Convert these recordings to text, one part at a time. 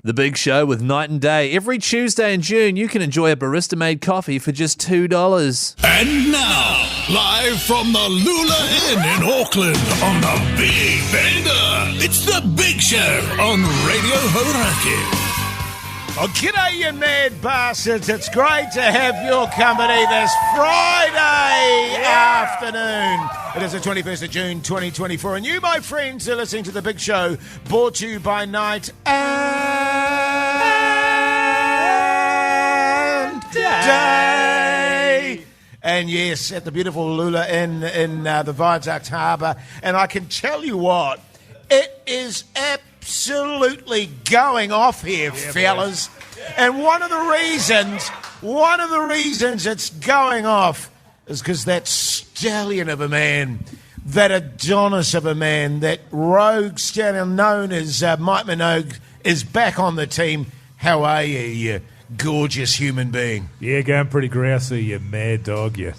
The Big Show with Night and Day. Every Tuesday in June, you can enjoy a barista-made coffee for just $2. And now, live from the Lula Inn in Auckland on the Big Bender, it's The Big Show on Radio Hauraki. Oh, g'day, you mad bastards. It's great to have your company this Friday afternoon. It is the 21st of June, 2024. And you, my friends, are listening to The Big Show, brought to you by Night and Day. And yes, at the beautiful Lula Inn in the Viaduct Harbour. And I can tell you what, it is absolutely going off here, fellas. Boys. And one of the reasons it's going off is because that stallion of a man, that Adonis of a man, that rogue stallion known as Mike Minogue is back on the team. How are you, you gorgeous human being? Yeah, going pretty grousey, you mad dog, you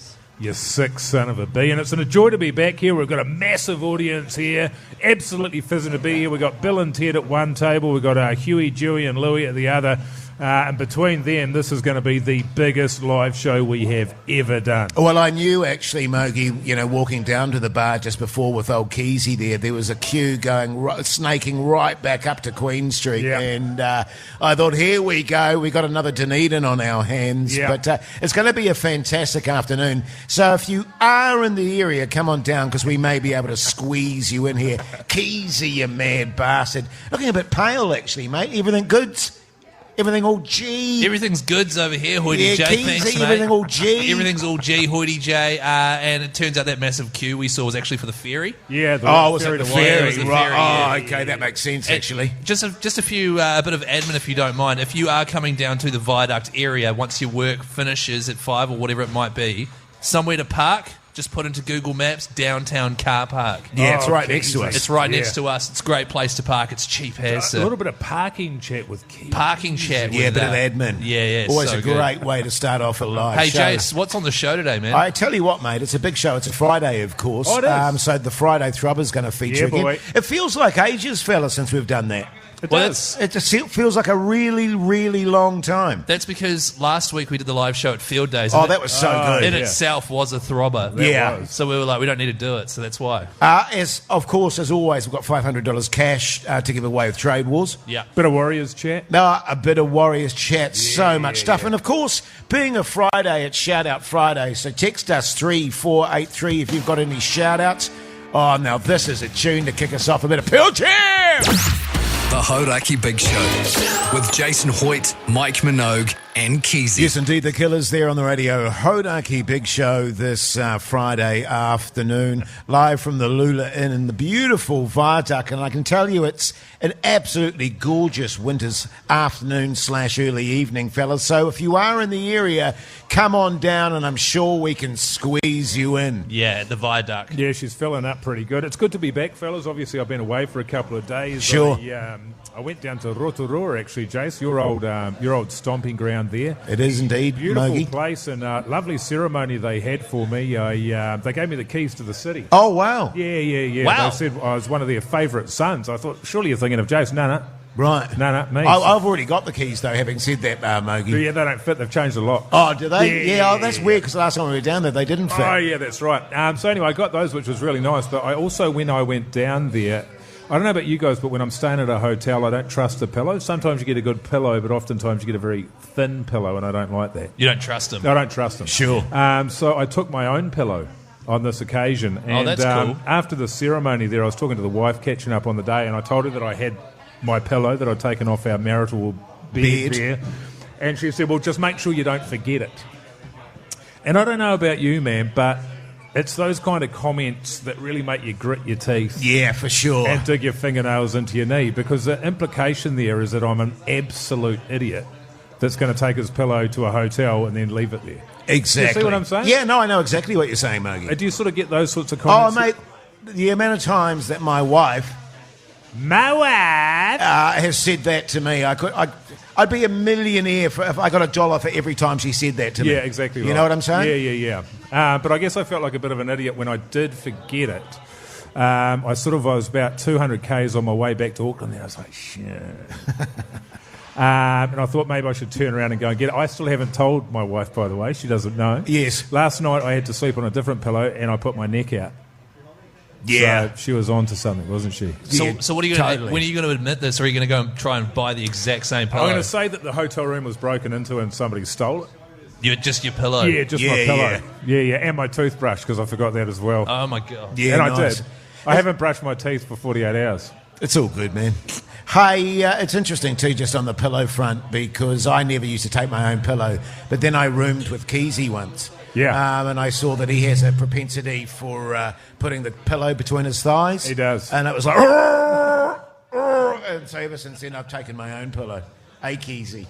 sick son of a bee. And it's a joy to be back here. We've got a massive audience here. Absolutely fizzing to be here. We've got Bill and Ted at one table. We've got Huey, Dewey and Louie at the other. And between them, this is going to be the biggest live show we have ever done. Well, I knew actually, Mogi, walking down to the bar just before with old Keezy there was a queue snaking right back up to Queen Street. Yeah. And I thought, here we go. We got another Dunedin on our hands. Yeah. But it's going to be a fantastic afternoon. So if you are in the area, come on down because we may be able to squeeze you in here. Keezy, you mad bastard. Looking a bit pale, actually, mate. Everything good? Everything all G. Everything's goods over here, Hoity J. Keezy, thanks, mate. Everything all G. Everything's all G, Hoity J. And it turns out that massive queue we saw was actually for the ferry. Yeah, was it the ferry? Right. Oh, okay, that makes sense, actually. Just a few, a bit of admin, if you don't mind. If you are coming down to the Viaduct area, once your work finishes at 5 or whatever it might be, somewhere to park, just put into Google Maps, downtown car park. Yeah, it's right next to us. It's right next to us. It's a great place to park. It's cheap as. A little bit of parking chat with Keith. Parking chat with a bit of admin. Yeah. Always so a great way to start off a live show. Hey, Jace, what's on the show today, man? I tell you what, mate, it's a big show. It's a Friday, of course. Oh, it is. So the Friday Throbber's going to feature again. Boy. It feels like ages, fella, since we've done that. It does. It just feels like a really, really long time. That's because last week we did the live show at Field Days. Oh, that was so good. In itself was a throbber. That was. So we were like, we don't need to do it, so that's why. As always, we've got $500 cash to give away with Trade Wars. Yeah. Bit of Warriors chat. No, a bit of Warriors chat. So much stuff. And, of course, being a Friday, it's Shout Out Friday. So text us 3483 if you've got any shout-outs. Oh, now this is a tune to kick us off. A bit of Pearl Jam! The Hauraki Big Show with Jason Hoyt, Mike Minogue and Keezy. Yes, indeed, the Killers there on the radio. Hauraki Big Show this Friday afternoon, live from the Lula Inn in the beautiful Viaduct. And I can tell you it's an absolutely gorgeous winter's afternoon / early evening, fellas. So if you are in the area, come on down and I'm sure we can squeeze you in. Yeah, at the Viaduct. Yeah, she's filling up pretty good. It's good to be back, fellas. Obviously, I've been away for a couple of days. Sure. I went down to Rotorua, actually, Jace, your old stomping ground there. It is indeed, beautiful Mogi. Place and lovely ceremony they had for me. They gave me the keys to the city. Oh, wow. Yeah. Wow. They said I was one of their favourite sons. I thought, surely you're thinking of Jace. No. Right. No, me. I've already got the keys, though, having said that, Mogi. Yeah, they don't fit. They've changed a lot. Oh, do they? Yeah, that's weird, because last time we were down there, they didn't fit. Oh, yeah, that's right. So anyway, I got those, which was really nice. But I also, when I went down there, I don't know about you guys, but when I'm staying at a hotel, I don't trust the pillow. Sometimes you get a good pillow, but oftentimes you get a very thin pillow, and I don't like that. You don't trust them? I don't trust them. Sure. So I took my own pillow on this occasion. And, that's cool. After the ceremony there, I was talking to the wife, catching up on the day, and I told her that I had my pillow that I'd taken off our marital bed there. And she said, well, just make sure you don't forget it. And I don't know about you, man, but it's those kind of comments that really make you grit your teeth. Yeah, for sure. And dig your fingernails into your knee, because the implication there is that I'm an absolute idiot that's going to take his pillow to a hotel and then leave it there. Exactly. You see what I'm saying? Yeah, no, I know exactly what you're saying, Mogi. Do you sort of get those sorts of comments? Oh, mate, the amount of times that my wife has said that to me, I'd be a millionaire if I got $1 for every time she said that to me. Yeah, exactly right. You know what I'm saying? Yeah. But I guess I felt like a bit of an idiot when I did forget it. I was about 200 Ks on my way back to Auckland there. I was like, shit. And I thought maybe I should turn around and go and get it. I still haven't told my wife, by the way. She doesn't know. Yes. Last night I had to sleep on a different pillow and I put my neck out. Yeah. So she was on to something, wasn't she? So what are you going to, when are you going to admit this, or are you going to go and try and buy the exact same pillow? I'm going to say that the hotel room was broken into and somebody stole it. Just your pillow? Yeah, just my pillow. Yeah, and my toothbrush, because I forgot that as well. Oh, my God. Yeah, and nice. I did. I haven't brushed my teeth for 48 hours. It's all good, man. Hey, it's interesting too, just on the pillow front, because I never used to take my own pillow, but then I roomed with Keezy once. Yeah. And I saw that he has a propensity for putting the pillow between his thighs. He does. And it was like, and so ever since then I've taken my own pillow. Hey, Keezy.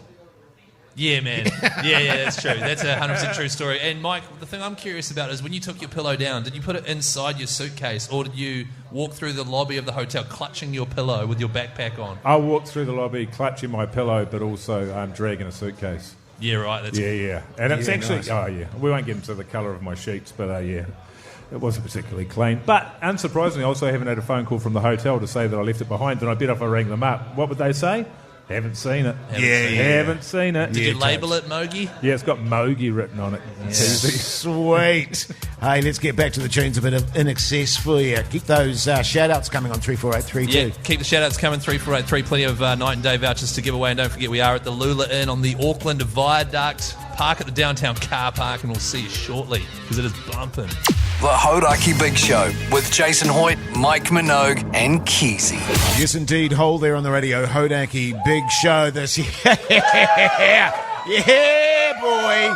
Yeah, man. Yeah, that's true. That's a 100% true story. And, Mike, the thing I'm curious about is when you took your pillow down, did you put it inside your suitcase, or did you walk through the lobby of the hotel clutching your pillow with your backpack on? I walked through the lobby clutching my pillow, but also dragging a suitcase. Yeah, right. That's Yeah. And it's actually... nice. Oh, yeah. We won't get into the colour of my sheets, but, yeah. It wasn't particularly clean. But, unsurprisingly, I also haven't had a phone call from the hotel to say that I left it behind, and I bet if I rang them up, what would they say? Haven't seen it. Haven't seen it. Did you label it Mogi? Yeah, it's got Mogi written on it. Yeah. Sweet. Hey, let's get back to the tunes, a bit of In Excess for you. Keep those shout-outs coming on 34832. Yeah, keep the shout-outs coming, 3483. Plenty of night and day vouchers to give away. And don't forget, we are at the Lula Inn on the Auckland Viaduct. Park at the downtown car park, and we'll see you shortly, because it is bumping. The Hauraki Big Show with Jason Hoyt, Mike Minogue and Keezy. Yes, indeed. Hold there on the radio. Hauraki Big Show this year. Yeah, boy.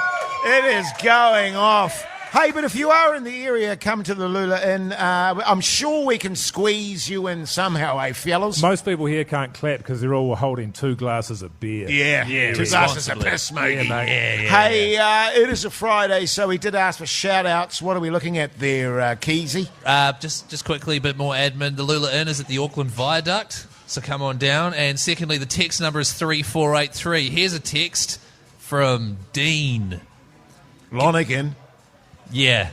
It is going off. Hey, but if you are in the area, come to the Lula Inn. I'm sure we can squeeze you in somehow, eh, fellas? Most people here can't clap because they're all holding 2 glasses of beer. Yeah, 2 glasses of responsibly. piss, mate. Yeah, mate. Hey, it is a Friday, so we did ask for shout-outs. What are we looking at there, Keezy? Just quickly, a bit more admin. The Lula Inn is at the Auckland Viaduct, so come on down. And secondly, the text number is 3483. Here's a text from Dean. Lonergan. Yeah.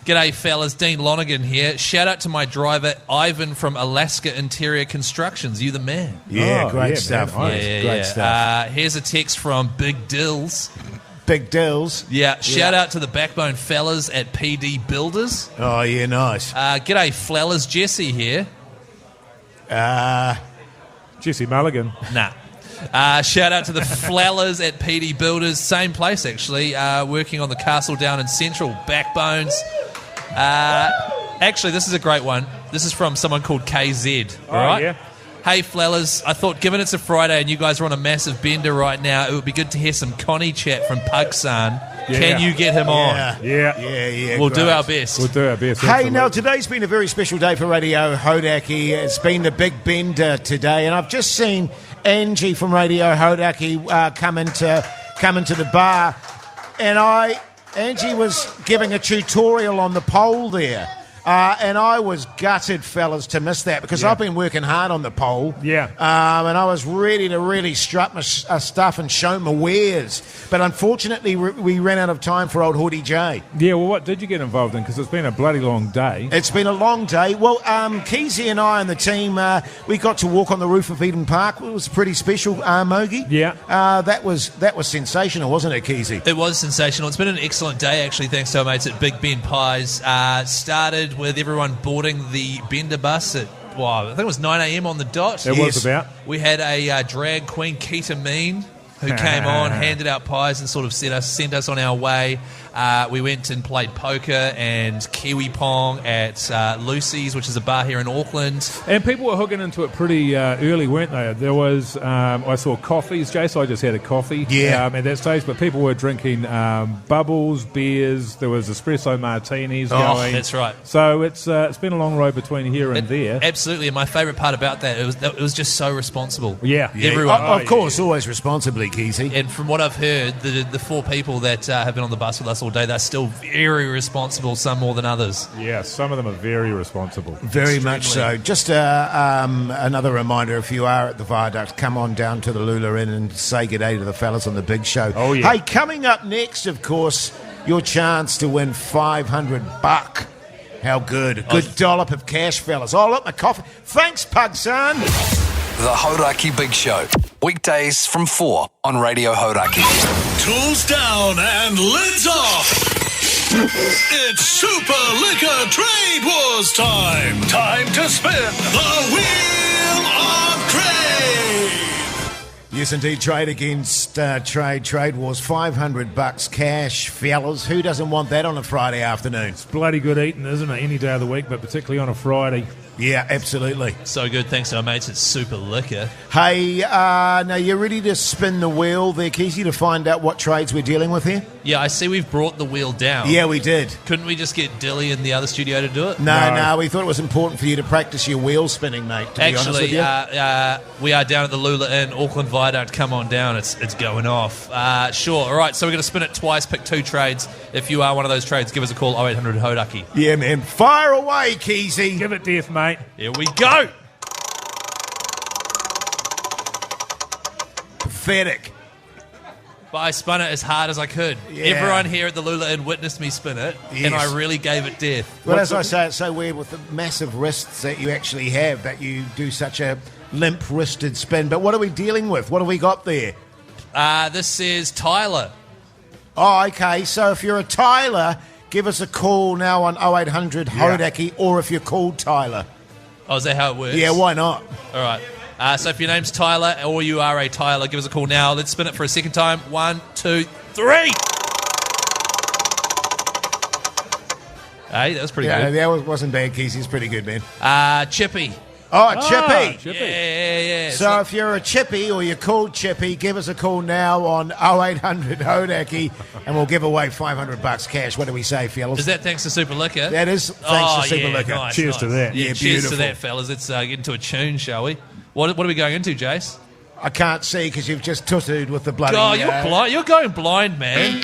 G'day, fellas. Dean Lonergan here. Shout out to my driver, Ivan from Alaska Interior Constructions. You the man. Yeah, Oh, great yeah, stuff. man. mate. Great stuff. Here's a text from Big Dills. Big Dills. Yeah. Shout out to the Backbone fellas at PD Builders. Oh, yeah, nice. G'day, fellas. Jesse here. Jesse Mulligan. Nah. Shout out to the Flellers at PD Builders, same place actually, working on the castle down in Central, Backbones. Actually, this is a great one. This is from someone called KZ. All right? Yeah. Hey, Flellers, I thought given it's a Friday and you guys are on a massive bender right now, it would be good to hear some Connie chat from Pugsan. Yeah. Can you get him on? Yeah. We'll do great. our best. We'll do our best. Hey, absolutely. now today's been a very special day for Radio Hauraki. It's been the big bender today, and I've just seen Angie from Radio Hauraki come into the bar, and Angie was giving a tutorial on the pole there. And I was gutted, fellas, to miss that because I've been working hard on the pole. Yeah. And I was ready to really strut my stuff and show my wares. But unfortunately, we ran out of time for old Hoodie J. Yeah, well, what did you get involved in? Because it's been a bloody long day. It's been a long day. Well, Keezy and I and the team, we got to walk on the roof of Eden Park. It was pretty special, Mogi. Yeah. That was sensational, wasn't it, Keezy? It was sensational. It's been an excellent day, actually, thanks to our mates at Big Ben Pies. Started with everyone boarding the bender bus at, I think it was 9 a.m. on the dot. It was about. We had a drag queen, Keita Mean, who came on, handed out pies and sort of sent us on our way. We went and played poker and Kiwi Pong at Lucy's, which is a bar here in Auckland. And people were hooking into it pretty early, weren't they? There was, I saw coffees. Jason, I just had a coffee at that stage, but people were drinking bubbles, beers. There was espresso martinis going. That's right. So it's been a long road between here and there. Absolutely, and my favourite part about that, it was just so responsible. Yeah. Everyone. Of course, always responsibly, Keezy. And from what I've heard, the 4 people that have been on the bus with us all day, they're still very responsible, some more than others. Yeah, some of them are very responsible. Very much so. Just another reminder, if you are at the Viaduct, come on down to the Lula Inn and say good day to the fellas on the big show. Oh, yeah. Hey, coming up next, of course, your chance to win $500. How good. A good dollop of cash, fellas. Oh, look, my coffee. Thanks, Pugsan. The Hauraki Big Show. Weekdays from 4 on Radio Hauraki. Tools down and lids off. It's Super Liquor Trade Wars time. Time to spin the Wheel of Trade. Yes, indeed. Trade against Trade Wars. $500 cash, fellas. Who doesn't want that on a Friday afternoon? It's bloody good eating, isn't it? Any day of the week, but particularly on a Friday. Yeah, absolutely. So good, thanks to our mates at Super Liquor. Hey, now you're ready to spin the wheel there, Keezy, to find out what trades we're dealing with here? Yeah, I see we've brought the wheel down. Yeah, we did. Couldn't we just get Dilly in the other studio to do it? No, we thought it was important for you to practice your wheel spinning, mate, to be honest with Actually, you. we are down at the Lula Inn, Auckland Viaduct. Come on down, it's going off. Sure, all right, so we're going to spin it twice, pick 2 trades. If you are one of those trades, give us a call, 0800 Hauraki. Yeah, man. Fire away, Keezy. Give it death, mate. Here we go. Pathetic. But I spun it as hard as I could. Yeah. Everyone here at the Lula Inn witnessed me spin it, Yes. and I really gave it death. Well, as I say, it's so weird with the massive wrists that you actually have that you do such a limp-wristed spin. But what are we dealing with? What have we got there? This says Tyler. Oh, okay. So if you're a Tyler, give us a call now on 0800 Hauraki, or if you're called Tyler. Oh, is that how it works? Yeah, why not? All right. So if your name's Tyler or you are a Tyler, give us a call now. Let's spin it for a second time. 1, 2, 3. Hey, that was pretty Yeah, good. that wasn't bad, Keezy. It's pretty good, man. Chippy. Oh, Chippy. Chippy. Yeah. So if you're a Chippy or you're called Chippy, give us a call now on 0800 Hauraki, and we'll give away $500 cash. What do we say, fellas? Is that thanks to Super Liquor? That is thanks to Super Liquor. Nice, Cheers to that. Yeah, Yeah, cheers beautiful. to that, fellas. Let's get into a tune, shall we? What are we going into, Jace? I can't see because you've just tutted with the bloody... Oh, you're blind. You're going blind, man.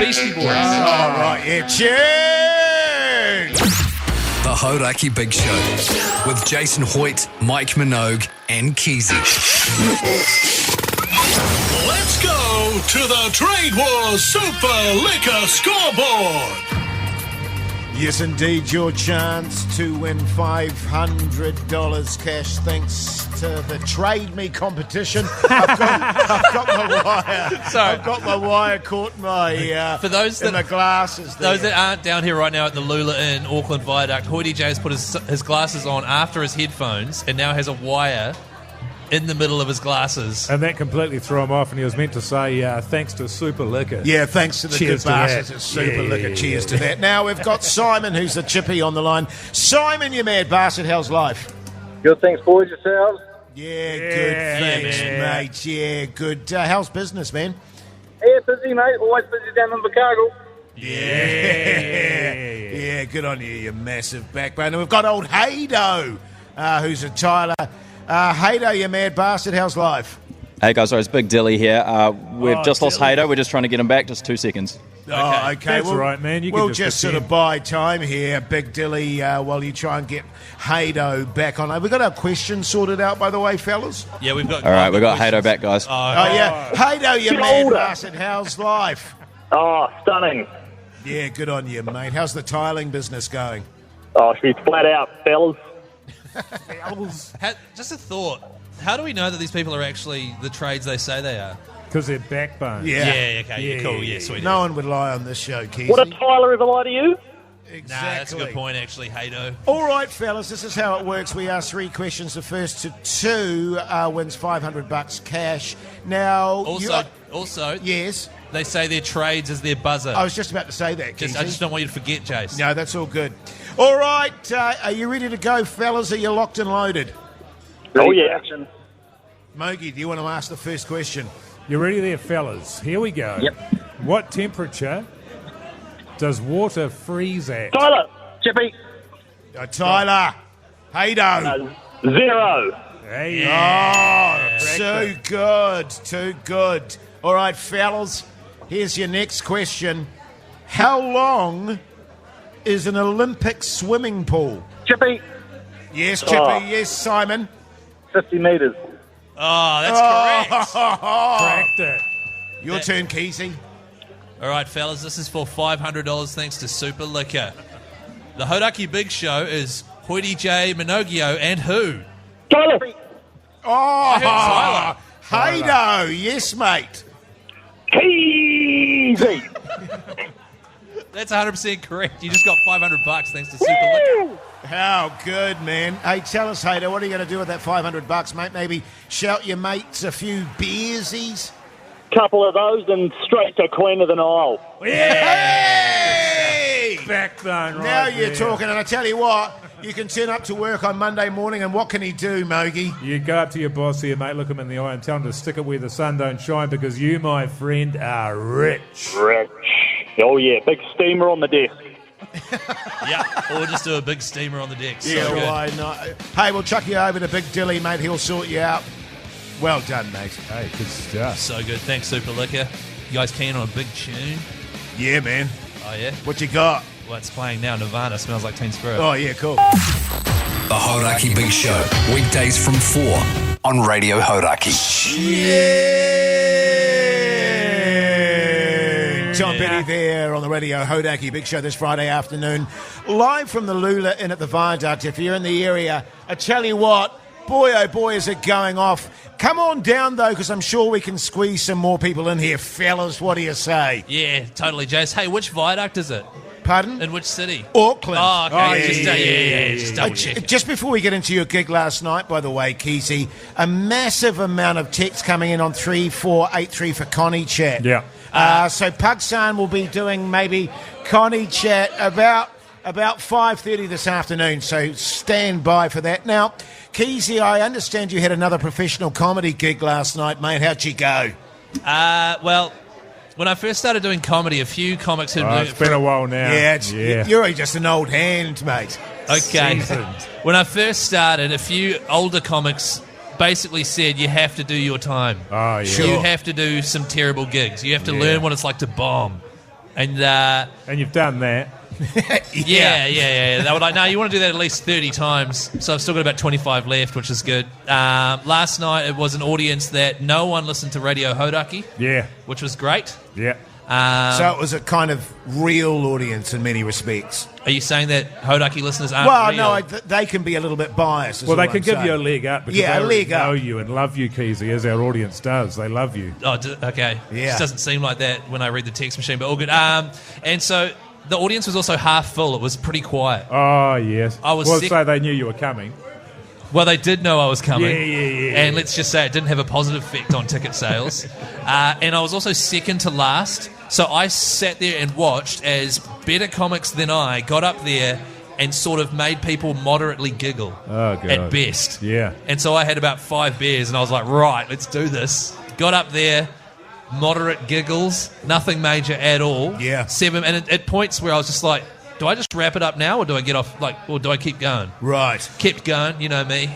Beastie Boys. Oh, right, yeah. Cheers! The Hauraki Big Show with Jason Hoyt, Mike Minogue, and Keezy. Let's go to the Trade Wars Super Liquor Scoreboard. Yes, indeed, your chance to win $500 cash thanks to the Trade Me competition. I've got my wire. Sorry. I've got my wire caught in my, For those in that- the glasses there. Those that aren't down here right now at the Lula Inn, Auckland Viaduct, Hoyty J has put his glasses on after his headphones and now has a wire in the middle of his glasses. And that completely threw him off, and he was meant to say, thanks to Super Liquor. Yeah, thanks to the Cheers good to bastards that. at Super Yeah, Liquor. yeah, Cheers yeah. to that. Now we've got Simon, who's the Chippy, on the line. Simon, you mad bastard, how's life? Good, thanks, boys. Yourselves? Yeah, good, thanks, yeah. mate. Yeah, good. How's business, man? Yeah, busy, mate. Always busy down in Chicago. Yeah, good on you, you massive backbone. And we've got old Haydo, who's a Tyler. Haydo, you mad bastard, how's life? Hey guys, sorry, it's Big Dilly here. We've Oh, just lost Dilly. Hader. We're just trying to get him back. Just 2 seconds. Oh, okay. That's all right, man. You can we'll just just sort of buy time here, Big Dilly, while you try and get Haydo back on. Have we got our questions sorted out, by the way, fellas? Yeah, we've got... All right, we got questions. Hader back, guys. Oh, yeah. Haydo, you Get mad older. bastard, how's life? Oh, stunning. Yeah, good on you, mate. How's the tiling business going? Oh, she's flat out, fellas. Just a thought. How do we know that these people are actually the trades they say they are? Because they're backbone. Yeah. Cool, yeah, sweet. No one would lie on this show, Keezy. Would a Tyler ever lie to you? Exactly. Nah, that's a good point, actually, Haydo. All right, fellas, this is how it works. We ask 3 questions. The first to 2 wins $500 cash. Now, Also, yes, they say their trades is their buzzer. I was just about to say that, I Keezy. just don't want you to forget, Jace. No, that's all good. All right, are you ready to go, fellas? Are you locked and loaded? Oh, yeah. Action. Mogi, do you want to ask the first question? You ready there, fellas? Here we go. Yep. What temperature does water freeze at? Tyler, Chippy, Tyler, Haydo. 0. Hey, Too good, too good. All right, fellas, here's your next question. How long is an Olympic swimming pool? Chippy, Yes, Chippy, Oh. yes, Simon. 50 metres. Oh, that's correct. cracked it. Your turn, Keezy. All right, fellas, this is for $500 thanks to Super Liquor. The Hauraki Big Show is Hoyty J, Minogio, and who? Tyler, Oh, I heard Tyler. Haydo, yes, mate. Keezy. That's 100% correct. You just got $500 thanks to Super Liquor. How good, man. Hey, tell us, Haydo, what are you going to do with that $500, mate? Maybe shout your mates a few beersies? Couple of those and straight to Queen of the Nile. Hey! Backbone right Now you're there. talking, and I tell you what, you can turn up to work on Monday morning, and what can he do, Mogi? You go up to your boss here, mate, look him in the eye and tell him to stick it where the sun don't shine because you, my friend, are rich. Rich. Oh, yeah. Big steamer on the desk. Yeah, or just do a big steamer on the deck. So Yeah, good. why not? Hey, we'll chuck you over to Big Dilly, mate. He'll sort you out. Well done, mate. Hey, good stuff. So good. Thanks, Super Liquor. You guys keen on a big tune? Yeah, man. Oh, yeah? What you got? Well, it's playing now. Nirvana, Smells Like Teen Spirit. Oh, yeah, cool. The Hauraki Big Show, weekdays from 4 on Radio Hauraki. Tom Petty there on the Radio Hauraki Big Show this Friday afternoon. Live from the Lula Inn at the Viaduct. If you're in the area, I tell you what, boy, oh boy, is it going off. Come on down, though, because I'm sure we can squeeze some more people in here. Fellas, what do you say? Yeah, totally, Jace. Hey, which viaduct is it? Pardon? In which city? Auckland. Oh, okay. Oh, Just double check. Just before we get into your gig last night, by the way, Keezy, a massive amount of text coming in on 3483 for Connie Chat. Yeah. So Pugsan will be doing maybe Connie Chat about 5:30 this afternoon, so stand by for that. Now, Keezy, I understand you had another professional comedy gig last night, mate. How'd you go? Well, when I first started doing comedy, a few comics had It's been a while now. Yeah, you're just an old hand, mate. Okay. Seasoned. When I first started, a few older comics basically said you have to do your time. Oh, yeah. Sure. You have to do some terrible gigs. You have to learn what it's like to bomb. And And you've done that. yeah. They were like, no, you want to do that at least 30 times. So I've still got about 25 left, which is good. Last night it was an audience that no one listened to Radio Hauraki, Yeah. which was great. Yeah. So it was a kind of real audience in many respects. Are you saying that Hauraki listeners aren't Well, real? no, they can be a little bit biased. is Well, they all could I'm give saying. you a leg up because Yeah, they a leg know up. you and love you, Keezy, as our audience does. They love you. Oh, okay. Yeah. It doesn't seem like that when I read the text machine, but all good. And so the audience was also half full. It was pretty quiet. Oh, yes. I was well, sick- so they knew you were coming. Well, they did know I was coming. Yeah. And let's just say it didn't have a positive effect on ticket sales. And I was also second to last. So I sat there and watched as better comics than I got up there and sort of made people moderately giggle Oh, God. at best. Yeah. And so I had about 5 beers and I was like, right, let's do this. Got up there, moderate giggles, nothing major at all. Yeah. 7, and at points where I was just like, do I just wrap it up now or do I get off, or do I keep going? Right. Kept going, you know me.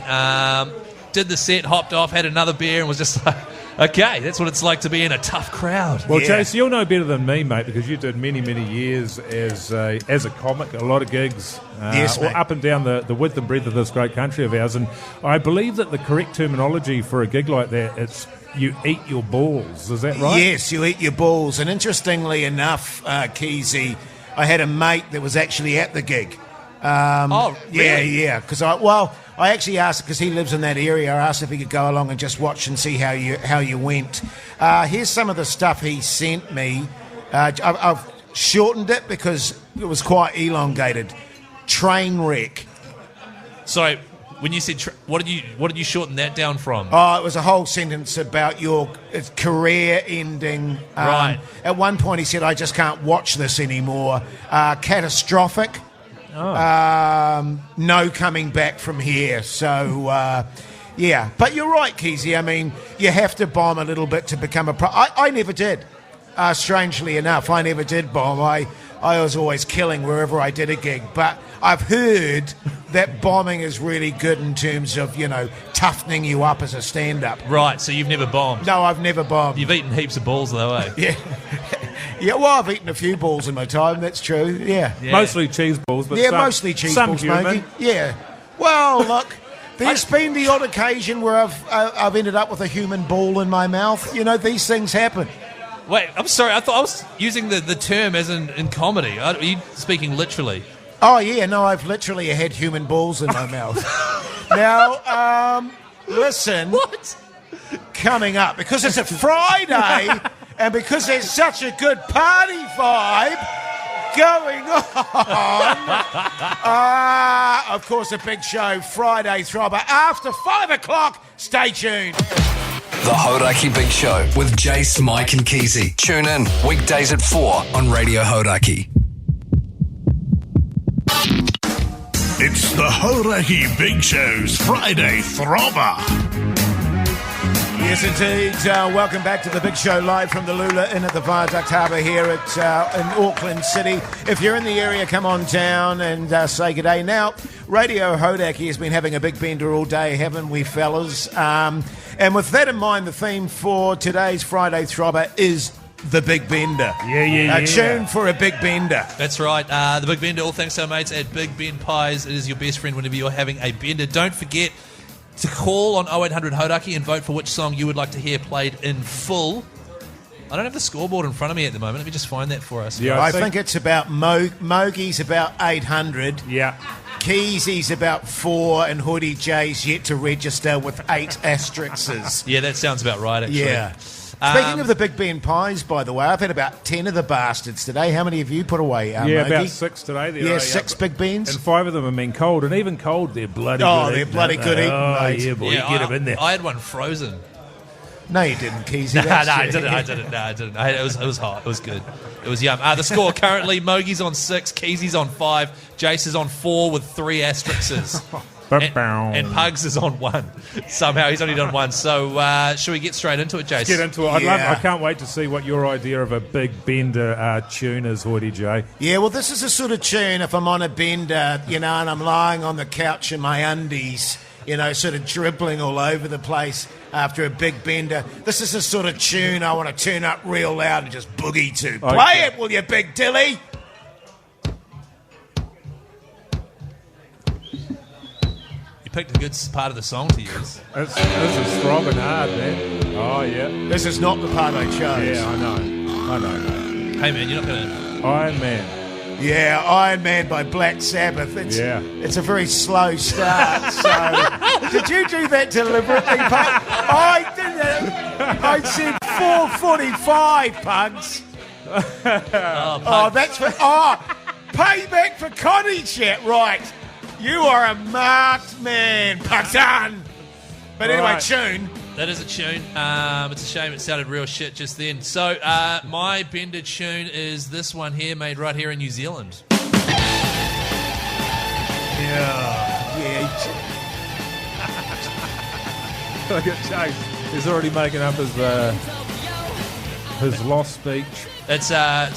Did the set, hopped off, had another beer, and was just like, okay, that's what it's like to be in a tough crowd. Well, Yeah. Chase, you'll know better than me, mate, because you did many, many years as a comic, a lot of gigs, Yes, mate. up and down the width and breadth of this great country of ours. And I believe that the correct terminology for a gig like that, it's you eat your balls. Is that right? Yes, you eat your balls. And interestingly enough, Keezy, I had a mate that was actually at the gig. Oh, really? Yeah. Because I actually asked, because he lives in that area, I asked if he could go along and just watch and see how you went. Here's some of the stuff he sent me. I've shortened it because it was quite elongated. Train wreck. Sorry, when you said, what did you shorten that down from? Oh, it was a whole sentence about your career ending. Right. At one point, he said, "I just can't watch this anymore." Catastrophic. No coming back from here. So, yeah. But you're right, Keezy. I mean, you have to bomb a little bit to become a pro. I never did. Strangely enough, I never did bomb. I was always killing wherever I did a gig. But I've heard that bombing is really good in terms of, toughening you up as a stand-up. Right, so you've never bombed. No, I've never bombed. You've eaten heaps of balls, though, eh? Yeah. Yeah, well, I've eaten a few balls in my time, that's true, yeah. Yeah. Mostly cheese balls, but Yeah, some, mostly cheese some balls, human. Mogi. Yeah. Well, look, there's been the odd occasion where I've ended up with a human ball in my mouth. These things happen. Wait, I'm sorry. I thought I was using the term as in comedy. Are you speaking literally? Oh, yeah, no, I've literally had human balls in my mouth. Now, listen. What? coming up. Because it's a Friday and because there's such a good party vibe going on. Of course, a big show, Friday Throbber, after 5 o'clock. Stay tuned. The Hauraki Big Show with Jace, Mike and Keezy. Tune in weekdays at 4 on Radio Hauraki. It's the Hauraki Big Show's Friday Throbber. Yes, indeed. Welcome back to the Big Show, live from the Lula Inn at the Viaduct Harbour here in Auckland City. If you're in the area, come on down and say good day. Now, Radio Hauraki has been having a big bender all day, haven't we, fellas? And with that in mind, the theme for today's Friday Throbber is the Big Bender. Yeah. A tune for a Big Bender. That's right. The Big Bender, all thanks to our mates at Big Ben Pies. It is your best friend whenever you're having a bender. Don't forget to call on 0800 Hauraki and vote for which song you would like to hear played in full. I don't have the scoreboard in front of me at the moment. Let me just find that for us. Yeah, I think it's about Mogie's about 800. Yeah. Keezy's about 4, and Hoodie J's yet to register with 8 asterisks. Yeah, that sounds about right, actually. Yeah. Speaking of the Big Ben Pies, by the way, I've had about 10 of the bastards today. How many have you put away, Yeah, Mogi? about 6 today. Yeah, 6 Big Bens. And 5 of them have been cold, and even cold, they're bloody good. Oh, they're eating, bloody aren't good they? eating, Oh, mate. yeah, boy, Yeah, get them in there. I had one frozen. No, you didn't, Keezy. No, That's I it. didn't. It was hot. It was good. It was yum. The score currently, Mogie's on 6, Keezy's on 5, Jace is on 4 with 3 asterisks. And Pugs is on 1. Somehow he's only done 1. So should we get straight into it, Jace? Get into it. I can't wait to see what your idea of a big bender tune is, Hoodie J. Yeah, well, this is a sort of tune if I'm on a bender, and I'm lying on the couch in my undies, sort of dribbling all over the place after a big bender. This is the sort of tune I want to turn up real loud and just boogie to. Okay. Play it, will you, Big Dilly? You picked a good part of the song to use. This is throbbing hard, man. Oh, yeah. This is not the part I chose. Yeah, I know, mate. Hey, man, you're not going to... Iron Man. Yeah, Iron Man by Black Sabbath. It's a very slow start. So, did you do that deliberately, Pug? I did it. I said 4:45, Pugs. That's for payback for Connie chat, right? You are a marked man, Puxan. But anyway, Right. tune. That is a tune. It's a shame it sounded real shit just then. So my bender tune is this one here, made right here in New Zealand. Yeah. Look at Chase. He's already making up his lost speech. It's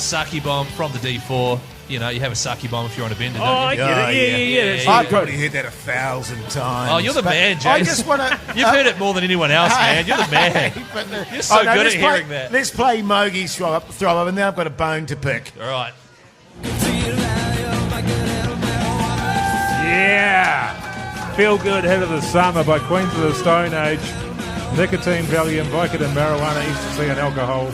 Saki Bomb from the D4. You have a Saki Bomb if you're on a bender, Oh, don't I you? get it. Yeah. That's I've really probably good. heard that 1,000 times. Oh, you're the but man, Jace. I just want to... You've heard it more than anyone else, man. You're the man. You're so good at let's hearing play, that. Let's play Mogie's throw up, and then I've got a bone to pick. All right. Yeah. Feel Good Hit of the Summer by Queens of the Stone Age. Nicotine, Valium, Vicodin, marijuana, ecstasy, and alcohol.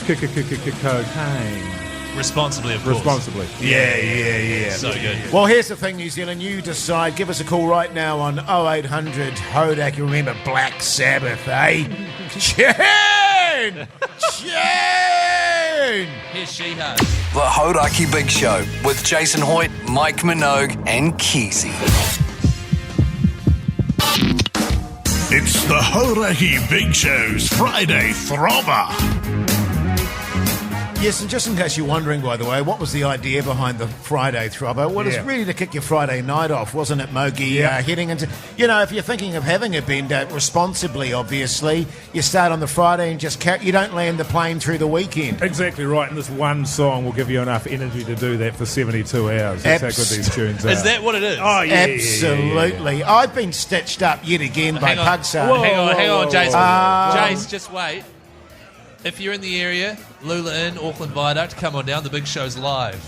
Cocaine. Responsibly, of course. Responsibly. Yeah. So good. Well, here's the thing, New Zealand. You decide. Give us a call right now on 0800 Hodak. You remember Black Sabbath, eh? Tune! Here's She-Has. The Hauraki Big Show with Jason Hoyt, Mike Minogue and Keezy. It's the Hauraki Big Show's Friday Throbber. Yes, and just in case you're wondering, by the way, what was the idea behind the Friday Throbber? Well, it's really to kick your Friday night off, wasn't it, Mogi? Yeah. Heading into, if you're thinking of having a bender responsibly, obviously, you start on the Friday and just you don't land the plane through the weekend. Exactly right, and this one song will give you enough energy to do that for 72 hours. That's how good these tunes are. Is that what it is? Oh, yeah. Absolutely. I've been stitched up yet again by Hang on. Pugsar. Hang on, Jason. whoa. Jace, just wait. If you're in the area, Lula Inn, Auckland Viaduct, come on down. The big show's live.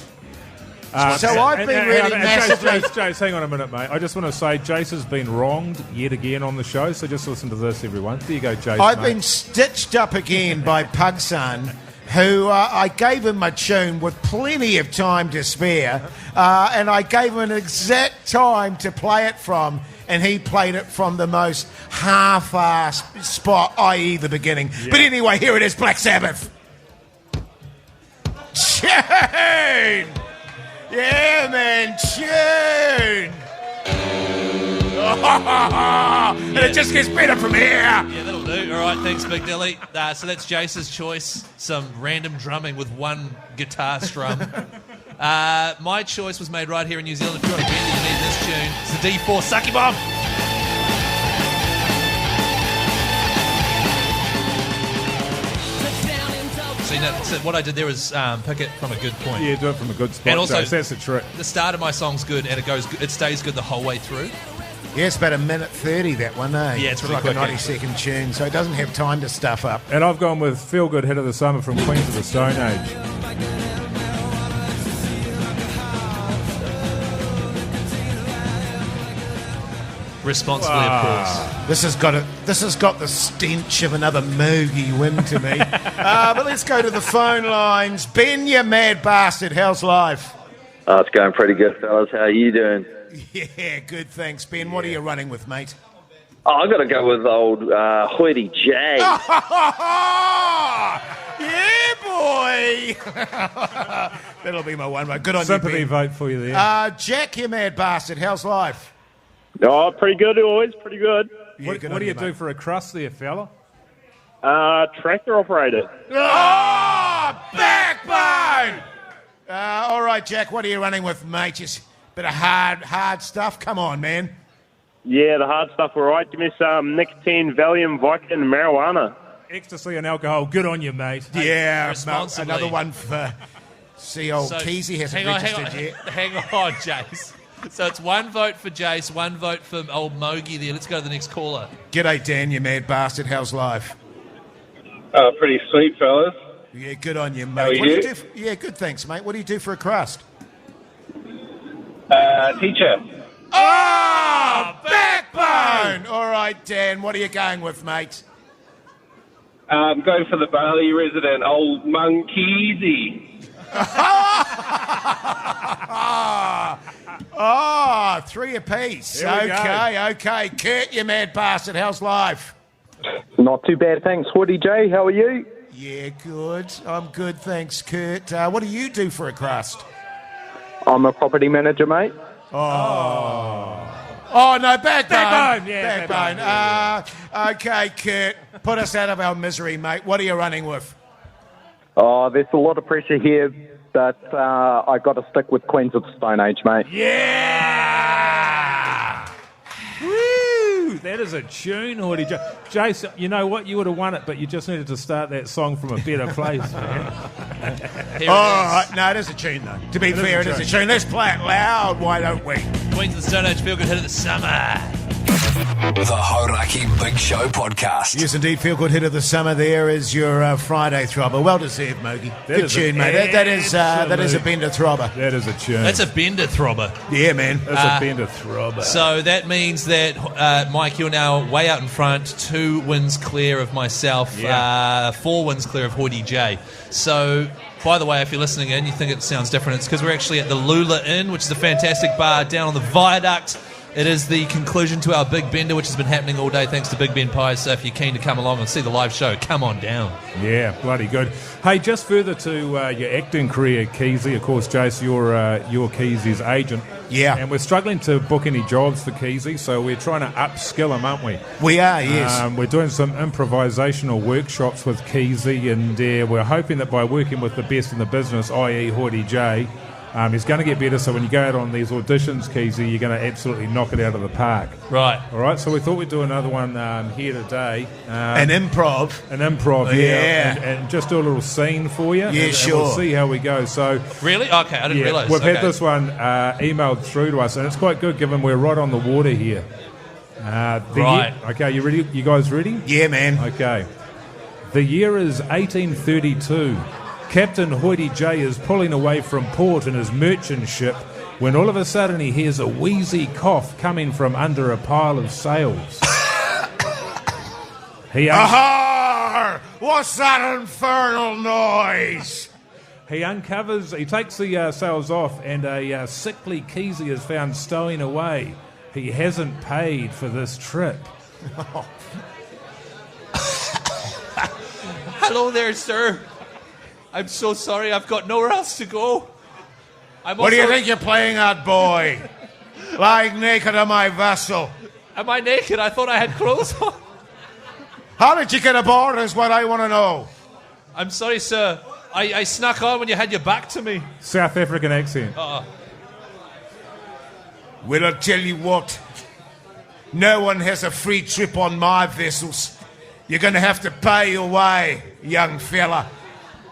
So I've been really massively... Jace, hang on a minute, mate. I just want to say Jace has been wronged yet again on the show, so just listen to this, everyone. There you go, Jace. I've mate. been stitched up again by Pugson, who I gave him a tune with plenty of time to spare, and I gave him an exact time to play it from, and he played it from the most half-assed spot, i.e. the beginning. Yeah. But anyway, here it is, Black Sabbath. Tune! Yeah, man, tune! And it just gets better from here. Yeah, that'll do. All right, thanks, Big Dilly. So that's Jace's choice. Some random drumming with one guitar strum. My choice was made right here in New Zealand. If you want to bend, you need this tune. It's the D4 Sucky Bomb. See, so what I did there was pick it from a good point. Yeah, do it from a good spot. And also, Jace, that's the trick. The start of my song's good, and it stays good the whole way through. Yeah, it's about 1:30, that one, eh? Yeah, it's really like quick, a 90-second tune, so it doesn't have time to stuff up. And I've gone with Feel Good Hit of the Summer from Queens of the Stone Age. Responsibly, of course. This has got the stench of another Moogie win to me. But let's go to the phone lines. Ben, you mad bastard, how's life? Oh, it's going pretty good, fellas. How are you doing? Yeah, good, thanks, Ben. What are you running with, mate? Oh, I've got to go with old Hoity J. Yeah, boy! That'll be my one, mate. Good on Sympathy you, Ben. vote for you there. Jack, you mad bastard, how's life? Oh, pretty good always, pretty good. Yeah, What good do on you do mate. for a crust there, fella? Tractor operator. Oh, backbone! All right, Jack, what are you running with, mate? Just a bit of hard stuff? Come on, man. Yeah, the hard stuff, all right. Give me some nicotine, Valium, vodka, and marijuana. Ecstasy and alcohol. Good on you, mate. Yeah, responsibly. another one for... See, old Keezy hasn't registered yet. Hang on, Jace. So it's one vote for Jace, one vote for old Mogi there. Let's go to the next caller. G'day, Dan, you mad bastard. How's life? Pretty sweet, fellas. Yeah, good on you, mate. How are What do you? you do yeah, good, thanks, mate. What do you do for a crust? Teacher. Oh, backbone! All right, Dan, what are you going with, mate? I'm going for the Bali resident, old Monkeezy. Oh, three apiece. Here we go. Okay. Kurt, you mad bastard. How's life? Not too bad, thanks. Hoity J, how are you? Yeah, good. I'm good, thanks, Kurt. What do you do for a crust? I'm a property manager, mate. Oh, no, backbone. Backbone, yeah, Backbone. Okay, Kurt, put us out of our misery, mate. What are you running with? Oh, there's a lot of pressure here, but I got to stick with Queens of the Stone Age, mate. Yeah! Woo! That is a tune, Hoity J. Jason, you know what? You would have won it, but you just needed to start that song from a better place, man. Here All it is. right, no, it is a tune, though. To be fair, it is a tune. Let's play it loud, why don't we? Queens of the Stone Age, Feel Good Hit of the Summer. The Hauraki Big Show podcast. Yes, indeed. Feel good hit of the summer. There is your Friday throbber. Well deserved, Mogi. Good is tune, a mate. That is a absolute- bender throbber. That is a tune. That's a bender throbber. Yeah, man. That's a bender throbber. So that means that, Mike, you're now way out in front, 2 wins clear of myself, 4 wins clear of Hoity J. So, by the way, if you're listening in, you think it sounds different, it's because we're actually at the Lula Inn, which is a fantastic bar down on the Viaduct. It is the conclusion to our Big Bender, which has been happening all day thanks to Big Ben Pies. So if you're keen to come along and see the live show, come on down. Yeah, bloody good. Hey, just further to your acting career, Keezy. Of course, Jace, you're Keezy's agent. Yeah. And we're struggling to book any jobs for Keezy, so we're trying to upskill him, aren't we? We are, yes. We're doing some improvisational workshops with Keezy, and we're hoping that by working with the best in the business, i.e. Hoity J, he's going to get better, so when you go out on these auditions, Keezy, you're going to absolutely knock it out of the park. Right. All right, so we thought we'd do another one here today. An improv. An improv, Yeah. and just do a little scene for you. Yeah, and sure. we'll see how we go. So, Really? Okay, I didn't realise. we've Okay. had this one emailed through to us, and it's quite good given we're right on the water here. Right. Okay, you ready? You guys ready? Yeah, man. Okay. The year is 1832. Captain Hoity J is pulling away from port in his merchant ship when all of a sudden he hears a wheezy cough coming from under a pile of sails. Aha! What's that infernal noise? He takes the sails off, and a sickly Keezy is found stowing away. he hasn't paid for this trip. Hello there, sir. I'm so sorry. I've got nowhere else to go. What do you think you're playing at, boy? Lying naked on my vessel. Am I naked? I thought I had clothes on. How did you get aboard is what I want to know. I'm sorry, sir. I snuck on when you had your back to me. South African accent. Oh. Well, I'll tell you what. No one has a free trip on my vessels. You're going to have to pay your way, young fella.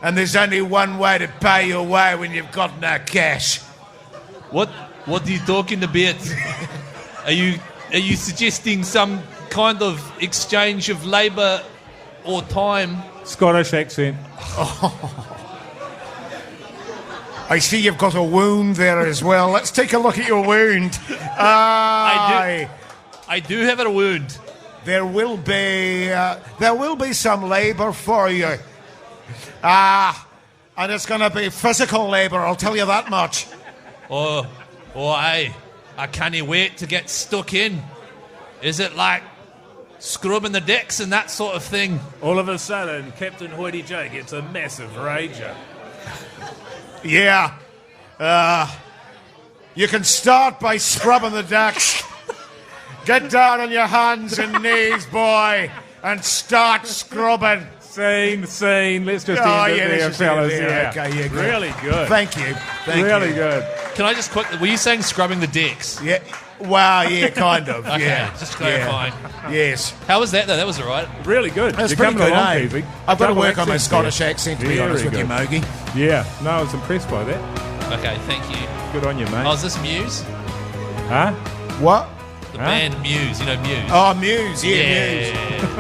And there's only one way to pay your way when you've got no cash. What are you talking about? Are you suggesting some kind of exchange of labour or time? Scottish accent. I see you've got a wound there as well. Let's take a look at your wound. I do have a wound. There will be some labour for you. And it's going to be physical labour, I'll tell you that much. I can't wait to get stuck in. Is it like scrubbing the decks and that sort of thing? All of a sudden, Captain Hoity J gets a massive rager. Yeah. You can start by scrubbing the decks. Get down on your hands and knees, boy, and start scrubbing. Scene. Let's just end it there, fellas. Yeah. Okay, yeah, good. Really good. Thank you. Really good. Can I just quickly... Were you saying scrubbing the decks? Yeah. Well, yeah, kind of. Okay, yeah. just clarifying. Yeah. Yes. How was that, though? That was all right. Really good. That's You're pretty coming good, along, eh? Keezy. I've got to Double work on my accent Scottish there. accent, to be Very honest with you, good. Mogi. Yeah. No, I was impressed by that. Okay, thank you. Good on you, mate. Oh, is this Muse? Huh? What? The band Muse. You know Muse? Oh, Muse. Yeah, Muse.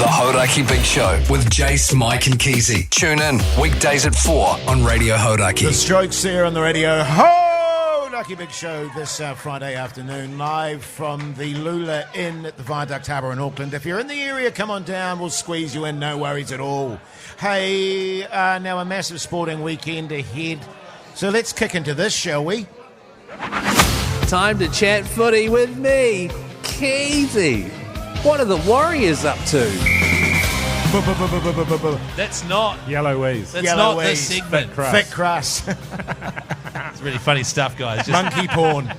The Hauraki Big Show with Jace, Mike and Keezy. Tune in weekdays at 4 on Radio Hauraki. The Strokes there on the radio. Hauraki Big Show this Friday afternoon, live from the Lula Inn at the Viaduct Harbour in Auckland. If you're in the area, come on down. We'll squeeze you in. No worries at all. Hey, now a massive sporting weekend ahead. So let's kick into this, shall we? Time to chat footy with me, Keezy. What are the Warriors up to? That's not... Yellow Wheeze. That's Yellow not this Wheeze. segment. Thick crust. It's really funny stuff, guys. Just Monkey porn.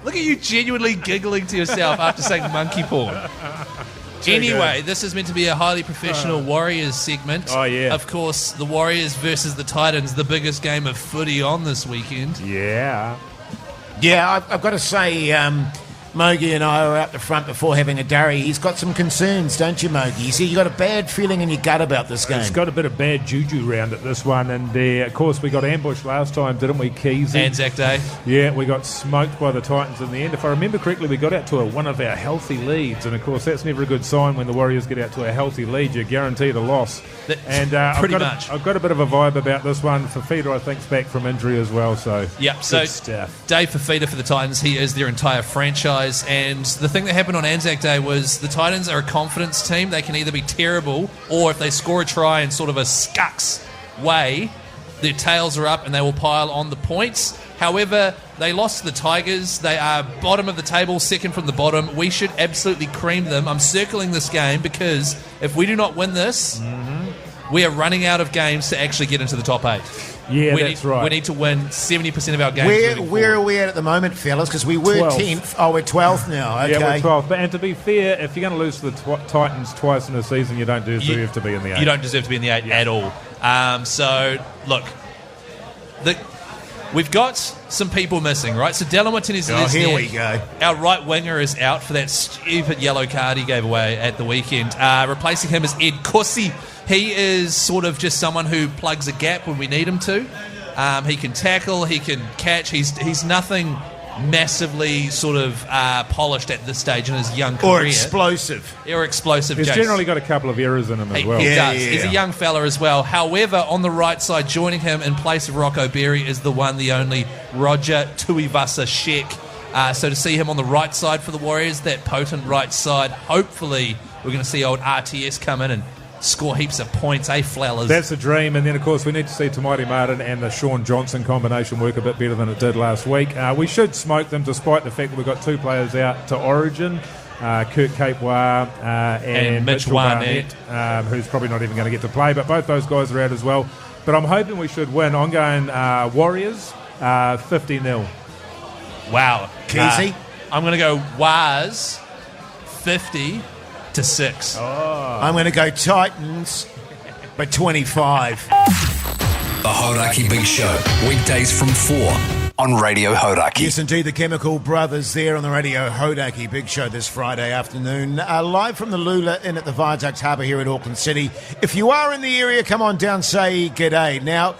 look at you genuinely giggling to yourself after saying monkey porn. Anyway, this is meant to be a highly professional Warriors segment. Oh, yeah. Of course, the Warriors versus the Titans, the biggest game of footy on this weekend. Yeah. Yeah, I've got to say, Mogi and I were out the front before having a durry. He's got some concerns, don't you, Mogi? You see, you got a bad feeling in your gut about this game. It's got a bit of bad juju round at this one, and of course we got ambushed last time, didn't we, Keezy? Anzac Day. Yeah, we got smoked by the Titans in the end. If I remember correctly, we got out to one of our healthy leads, and of course that's never a good sign when the Warriors get out to a healthy lead. You're guaranteed a loss. And pretty I've much. I've got a bit of a vibe about this one. Fafita, I think, is back from injury as well. So Yep, so good stuff. Dave Fafita for the Titans, he is their entire franchise, and the thing that happened on Anzac Day was the Titans are a confidence team. They can either be terrible, or if they score a try in sort of a scucks way, their tails are up and they will pile on the points. However, they lost to the Tigers. They are bottom of the table, second from the bottom. We should absolutely cream them. I'm circling this game because if we do not win this, we are running out of games to actually get into the top 8. Yeah, that's right. We need to win 70% of our games. Where are we at the moment, fellas? Because we were 12th. 10th. Oh, we're 12th now. Okay. Yeah, we're 12th. And to be fair, if you're going to lose to the Titans twice in a season, you don't deserve to be in the 8. You don't deserve to be in the 8 at all. So, look, we've got some people missing, right? So Delaware is here we go. Our right winger is out for that stupid yellow card he gave away at the weekend. Replacing him is Ed Cossie. He is sort of just someone who plugs a gap when we need him to. He can tackle, he can catch. He's nothing massively sort of polished at this stage in his young career. Or explosive. He's generally got a couple of errors in him as well. He does. He's a young fella as well. However, on the right side, joining him in place of Rocco Berry is the one, the only Roger Tuivasa Sheck. So to see him on the right side for the Warriors, that potent right side, hopefully we're going to see old RTS come in and score heaps of points, Flowers? That's a dream, and then of course we need to see Tamaiti Martin and the Sean Johnson combination work a bit better than it did last week. We should smoke them despite the fact that we've got 2 players out to Origin, Kurt Capewa and Mitch Mitchell Barnett, who's probably not even going to get to play, but both those guys are out as well. But I'm hoping we should win. I'm going Warriors 50-0. Wow. Keezy? I'm going to go Waz 50-6. I'm going to go Titans by 25. The Hauraki Big Show, weekdays from 4 on Radio Hauraki. Yes, indeed, the Chemical Brothers there on the Radio Hauraki Big Show this Friday afternoon. Live from the Lula Inn at the Viaduct Harbour here in Auckland City. If you are in the area, come on down, say g'day. Now,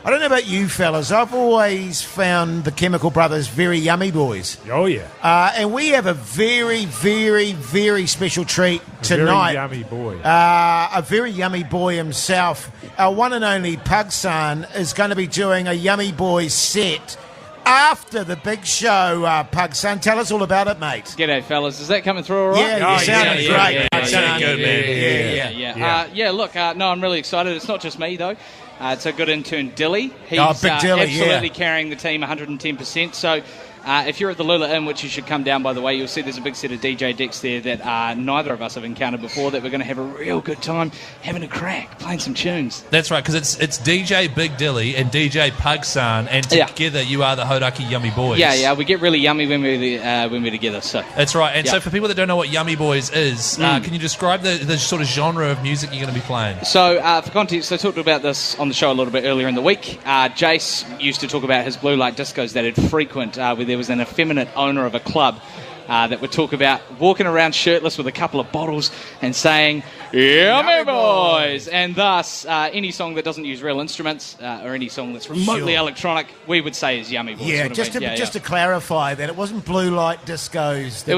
I don't know about you fellas, I've always found the Chemical Brothers very yummy boys. Oh, yeah. And we have a very, very, very special treat tonight. Very yummy boy. A very yummy boy himself. Our one and only Pugsan is going to be doing a yummy boy set after the big show. Pugsan, tell us all about it, mate. G'day, fellas. Is that coming through all right? Yeah, you sounded great. Sounded good, man. Yeah. Look, no, I'm really excited. It's not just me, though. It's a good intern, Dilly. He's Big Dilly, absolutely carrying the team 110%. So if you're at the Lula Inn, which you should come down, by the way, you'll see there's a big set of DJ decks there that neither of us have encountered before, that we're going to have a real good time having a crack, playing some tunes. That's right, because it's DJ Big Dilly and DJ Pugsan, and together you are the Hauraki Yummy Boys. Yeah, we get really yummy when we're together. So that's right. And so for people that don't know what Yummy Boys is, can you describe the sort of genre of music you're going to be playing? So for context, I talked about this on the show a little bit earlier in the week. Jace used to talk about his blue light discos that he'd frequent, where there was an effeminate owner of a club that would talk about walking around shirtless with a couple of bottles and saying, "Yummy boys!" And thus, any song that doesn't use real instruments or any song that's remotely electronic, we would say is Yummy Boys. Yeah, just to clarify that it wasn't blue light discos. They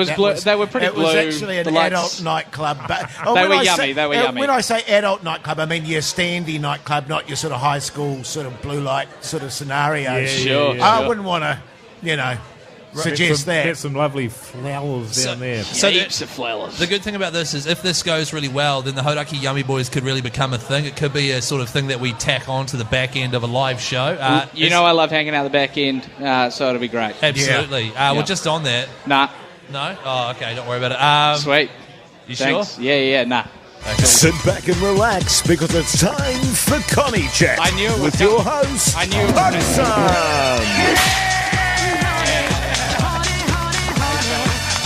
were pretty blue. It was actually an adult nightclub. But, they were yummy. When I say adult nightclub, I mean your standy nightclub, not your sort of high school sort of blue light sort of scenario. Yeah, sure. I wouldn't want to, suggest that. Get some lovely flowers down there. So heaps of flowers. The good thing about this is if this goes really well, then the Hauraki Yummy Boys could really become a thing. It could be a sort of thing that we tack on to the back end of a live show. I love hanging out the back end, so it'll be great. Absolutely. We're just on that. Nah. No? Oh, okay. Don't worry about it. Sweet. You Thanks. sure? Yeah, nah. Okay. Sit back and relax because it's time for Connie Chat. I knew it with your host, Pugsan.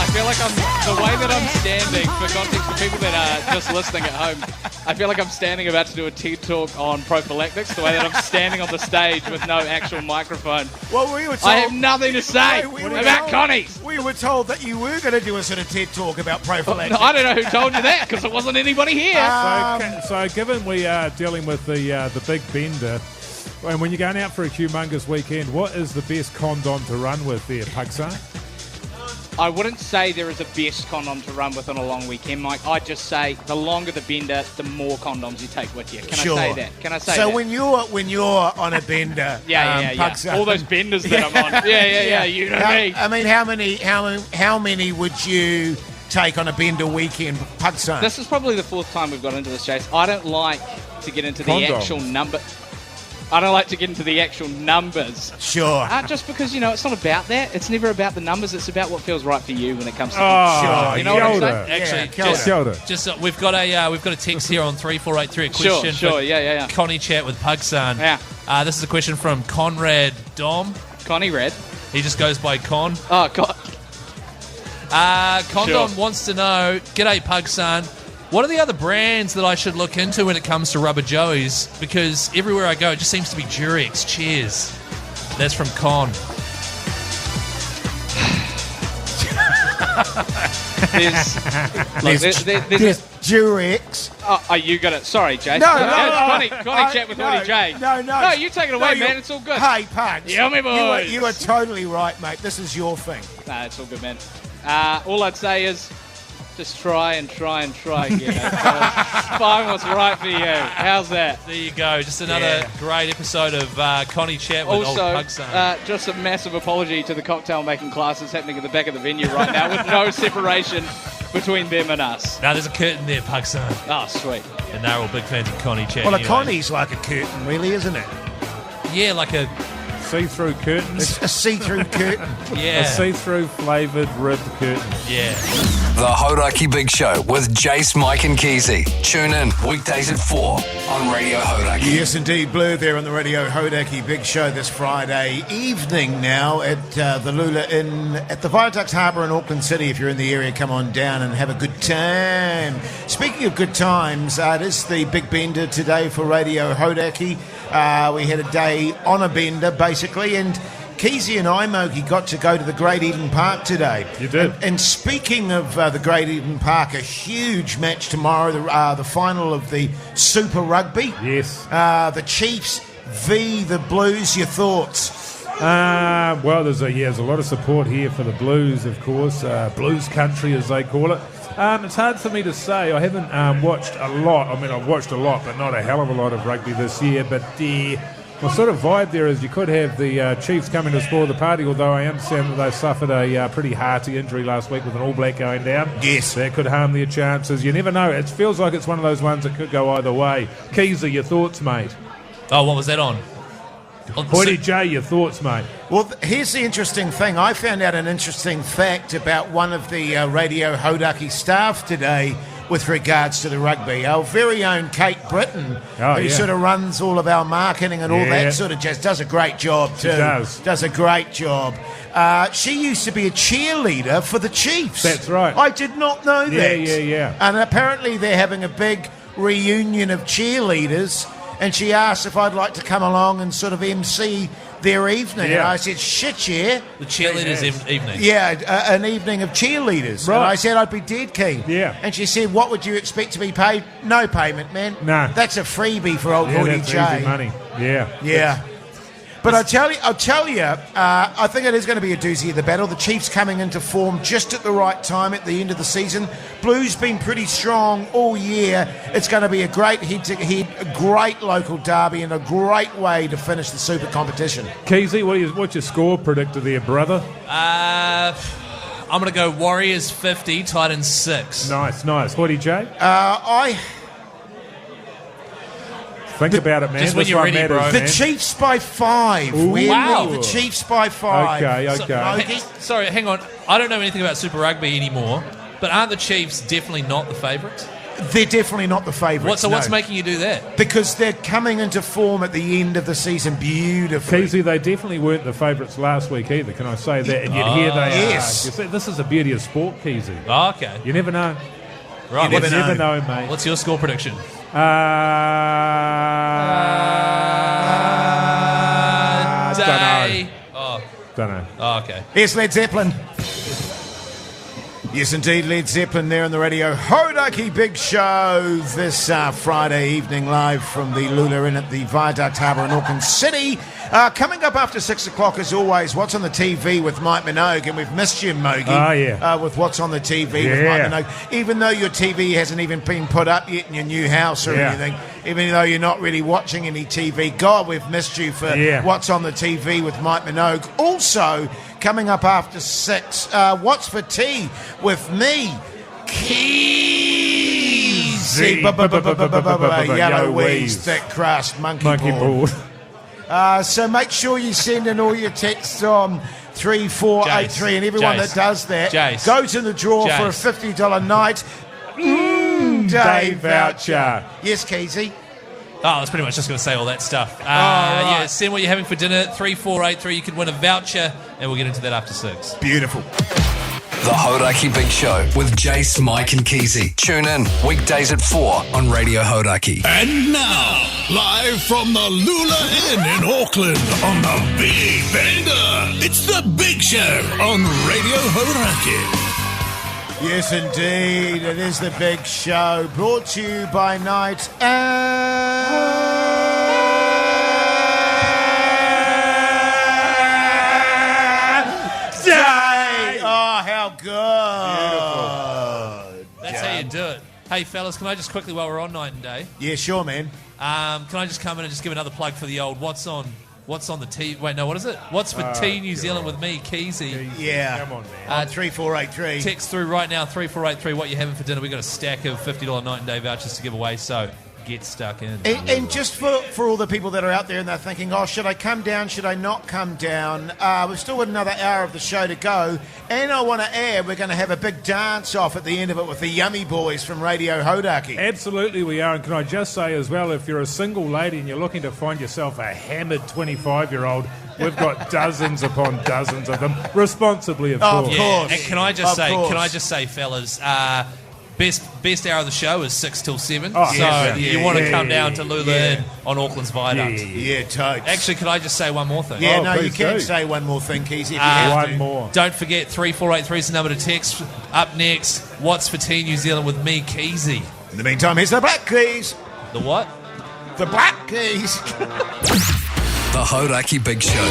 I feel like the way that I'm standing, for context for people that are just listening at home, I feel like I'm standing about to do a TED talk on prophylactics, the way that I'm standing on the stage with no actual microphone. Well, we were told, I have nothing to say about Connies. We were told that you were going to do a sort of TED talk about prophylactics. I don't know who told you that, because there wasn't anybody here. So given we are dealing with the big bender, and when you're going out for a humongous weekend, what is the best condom to run with there, Pugsan? I wouldn't say there is a best condom to run with on a long weekend, Mike. I'd just say the longer the bender, the more condoms you take with you. Can I say that? Can I say that? So when you're on a bender, Pugsan, all those benders that I'm on. Yeah. You know me. I mean, how many would you take on a bender weekend, Pugsan? This is probably the fourth time we've got into this, Chase. I don't like to get into the actual number. I don't like to get into the actual numbers. Sure. Just because, it's not about that. It's never about the numbers. It's about what feels right for you when it comes to sure. You know what I'm saying? Actually, we've got a text here on 3483, a question. Sure. Yeah. Connie Chat with Pugsan. Yeah. This is a question from Conrad Dom. Connie Red. He just goes by Con. Oh, God. Condom wants to know, g'day Pugsan, what are the other brands that I should look into when it comes to rubber joeys? Because everywhere I go, it just seems to be Durex. Cheers. That's from Con. There's Durex. Oh, you got it. Sorry, Jay. No. Connie Chat with Woody J. No. No, you take it away, man. It's all good. Hey, Pugs. Yummy boys. You are totally right, mate. This is your thing. Nah, it's all good, man. All I'd say is, just try again. Find what's right for you. How's that? There you go. Just another great episode of Connie Chat with old Pugsan. Just a massive apology to the cocktail making classes happening at the back of the venue right now with no separation. between them and us. Now there's a curtain there, Pakistan. Oh, sweet. And they're all big fans of Connie Chat. Well, a anyway. Connie's like a curtain, really, isn't it? Yeah, like a See-through curtains. It's a see-through curtain. yeah. A see-through flavoured ribbed curtain. Yeah. The Hauraki Big Show with Jace, Mike and Keezy. Tune in weekdays at 4 on Radio Hauraki. Yes, indeed, Blue there on the Radio Hauraki Big Show this Friday evening now at the Lula Inn at the Viaduct Harbour in Auckland City. If you're in the area, come on down and have a good time. Speaking of good times, it is the big bender today for Radio Hauraki. We had a day on a bender, basically, and Keezy and I, Mogi, got to go to the Great Eden Park today. You did. And speaking of the Great Eden Park, a huge match tomorrow, the final of the Super Rugby. Yes. The Chiefs v. the Blues. Your thoughts? Well, there's a lot of support here for the Blues, of course. Blues country, as they call it. It's hard for me to say. I haven't watched a lot. I mean, I've watched a lot, but not a hell of a lot of rugby this year. But my sort of vibe there is you could have the Chiefs coming to spoil the party, although I understand that they suffered a pretty hearty injury last week with an All Black going down. Yes. That could harm their chances. You never know. It feels like it's one of those ones that could go either way. Keezer, your thoughts, mate? Oh, what was that on? Hoity J, your thoughts, mate? Well, here's the interesting thing. I found out an interesting fact about one of the Radio Hauraki staff today with regards to the rugby. Our very own Kate Britton, who sort of runs all of our marketing and all that sort of jazz, does a great job too. She does a great job. She used to be a cheerleader for the Chiefs. That's right. I did not know that. Yeah. And apparently they're having a big reunion of cheerleaders, and she asked if I'd like to come along and sort of MC their evening. Yeah. And I said, shit, yeah. The cheerleaders' evening. Yeah, an evening of cheerleaders. Right. And I said, I'd be dead keen. Yeah. And she said, what would you expect to be paid? No payment, man. No. That's a freebie for old Hoity that's J. easy money. Yeah. But I'll tell you, I think it is going to be a doozy of the battle. The Chiefs coming into form just at the right time at the end of the season. Blues been pretty strong all year. It's going to be a great head-to-head, a great local derby, and a great way to finish the Super competition. Keezy, what's your score predictor there, brother? I'm going to go Warriors 50, Titans 6. Nice. Hoity J? Think about it, man. Just when you're ready, bro. The Chiefs by 5. Wow. The Chiefs by 5. Okay. Sorry, hang on. I don't know anything about Super Rugby anymore, but aren't the Chiefs definitely not the favourites? They're definitely not the favourites. What's making you do that? Because they're coming into form at the end of the season beautifully. Keezy, they definitely weren't the favourites last week either, can I say that? And yet here they are. You see, this is the beauty of sport, Keezy. Oh, okay. You never know. Right. You never know, mate. What's your score prediction? Dunno. Dunno. Oh, okay. Here's Led Zeppelin. Yes, indeed, Led Zeppelin there on the Radio Hauraki Big Show this Friday evening live from the Lula Inn at the Viaduct Harbour in Auckland City. Coming up after 6 o'clock, as always, What's on the TV with Mike Minogue, and we've missed you, Mogi. Oh, yeah. With What's on the TV with Mike Minogue. Even though your TV hasn't even been put up yet in your new house or anything, even though you're not really watching any TV, God, we've missed you for What's on the TV with Mike Minogue. Also, coming up after 6, What's for Tea with me, Keezy. Yellow Weeds, Thick Crust, Monkey Board. So make sure you send in all your texts on 3483, and everyone that does that goes in the draw for a $50 night day voucher. Yes, Keezy. Oh, I was pretty much just going to say all that stuff. Yeah, send what you're having for dinner, 3483. You could win a voucher, and we'll get into that after 6. Beautiful. The Hauraki Big Show with Jace, Mike and Keezy. Tune in weekdays at 4 on Radio Hauraki. And now, live from the Lula Inn in Auckland on the Big Bender, it's the Big Show on Radio Hauraki. Yes, indeed. It is the Big Show, brought to you by Night Day. Oh, how good. That's how you do it. Hey, fellas, can I just quickly, while we're on Night and Day... Yeah, sure, man. Can I just come in and just give another plug for the old What's on What's on the T? Wait, no, what is it? What's for Tea New Zealand with me, Keezy? Yeah. Come on, man. 3483. Text through right now, 3483, what you're having for dinner. We've got a stack of $50 night and day vouchers to give away, so get stuck in. And just for all the people that are out there and they're thinking, oh, should I come down? Should I not come down? We've still got another hour of the show to go. And I want to add, we're going to have a big dance-off at the end of it with the Yummy Boys from Radio Hauraki. Absolutely we are. And can I just say as well, if you're a single lady and you're looking to find yourself a hammered 25-year-old, we've got dozens upon dozens of them, responsibly, of course. Of course. And can I just say, fellas, best hour of the show is 6 till 7. Oh, so yeah. you want to come down to Lula Inn on Auckland's Viaduct. Yeah, totes. Actually, can I just say one more thing? Yeah, you please can do. say one more thing, Keezy, if you have to. One more. Don't forget, 3483 is the number to text. Up next, what's for Tea New Zealand with me, Keezy? In the meantime, here's the Black Keys. The what? The Black Keys. The Hauraki Big Show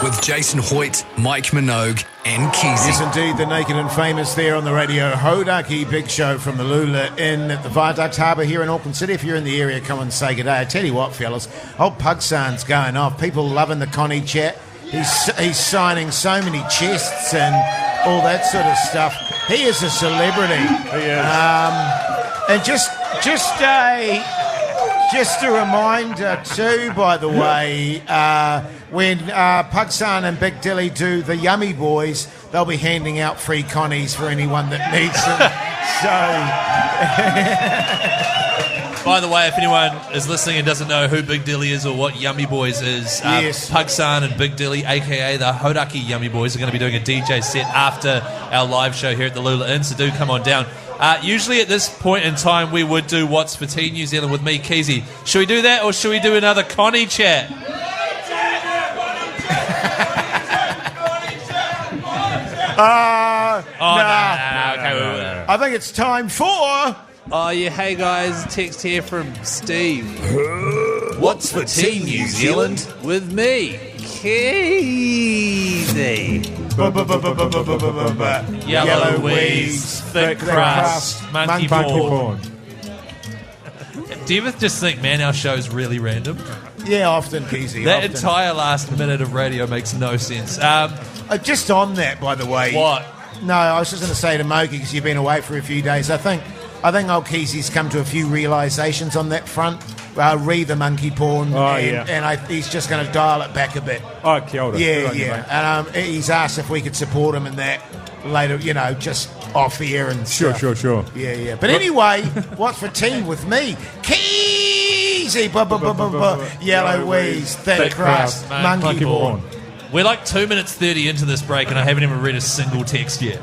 with Jason Hoyt, Mike Minogue, and Keezy. Yes, indeed, the naked and famous there on the Radio Hauraki Big Show from the Lula Inn at the Viaduct Harbour here in Auckland City. If you're in the area, come and say good day. I tell you what, fellas, old Pugsan's going off. People loving the Connie chat. He's signing so many chests and all that sort of stuff. He is a celebrity. He is. And just a reminder too, by the way, when Pugsan and Big Dilly do the Yummy Boys, they'll be handing out free Connies for anyone that needs them. By the way, if anyone is listening and doesn't know who Big Dilly is or what Yummy Boys is, Yes. Pugsan and Big Dilly, a.k.a. the Hauraki Yummy Boys, are going to be doing a DJ set after our live show here at the Lula Inn, so do come on down. Usually at this point in time, we would do What's for Tea New Zealand with me, Keezy. Should we do that, or should we do another Connie chat? No. Okay. I think it's time for... Oh, yeah, hey guys, text here from Steve. What's for Tea New Zealand? With me, Keezy. Yellow wheeze, thick crust, monkey porn. Do you ever just think, man, our show's really random? Yeah, often, Keezy. That often. entire last minute of radio makes no sense. Just on that, by the way. What? No, I was just going to say to Moki, because you've been away for a few days, I think old Keezy's come to a few realisations on that front. Re the monkey porn, and he's just going to dial it back a bit. Oh, kia ora. Good Yeah, on you, yeah. mate. And he's asked if we could support him in that later, just off the air and stuff. Sure. Yeah. But anyway, what's for tea with me? Keezy, yellow wheeze, thick crust, monkey porn. We're like 2 minutes 30 into this break, and I haven't even read a single text yet.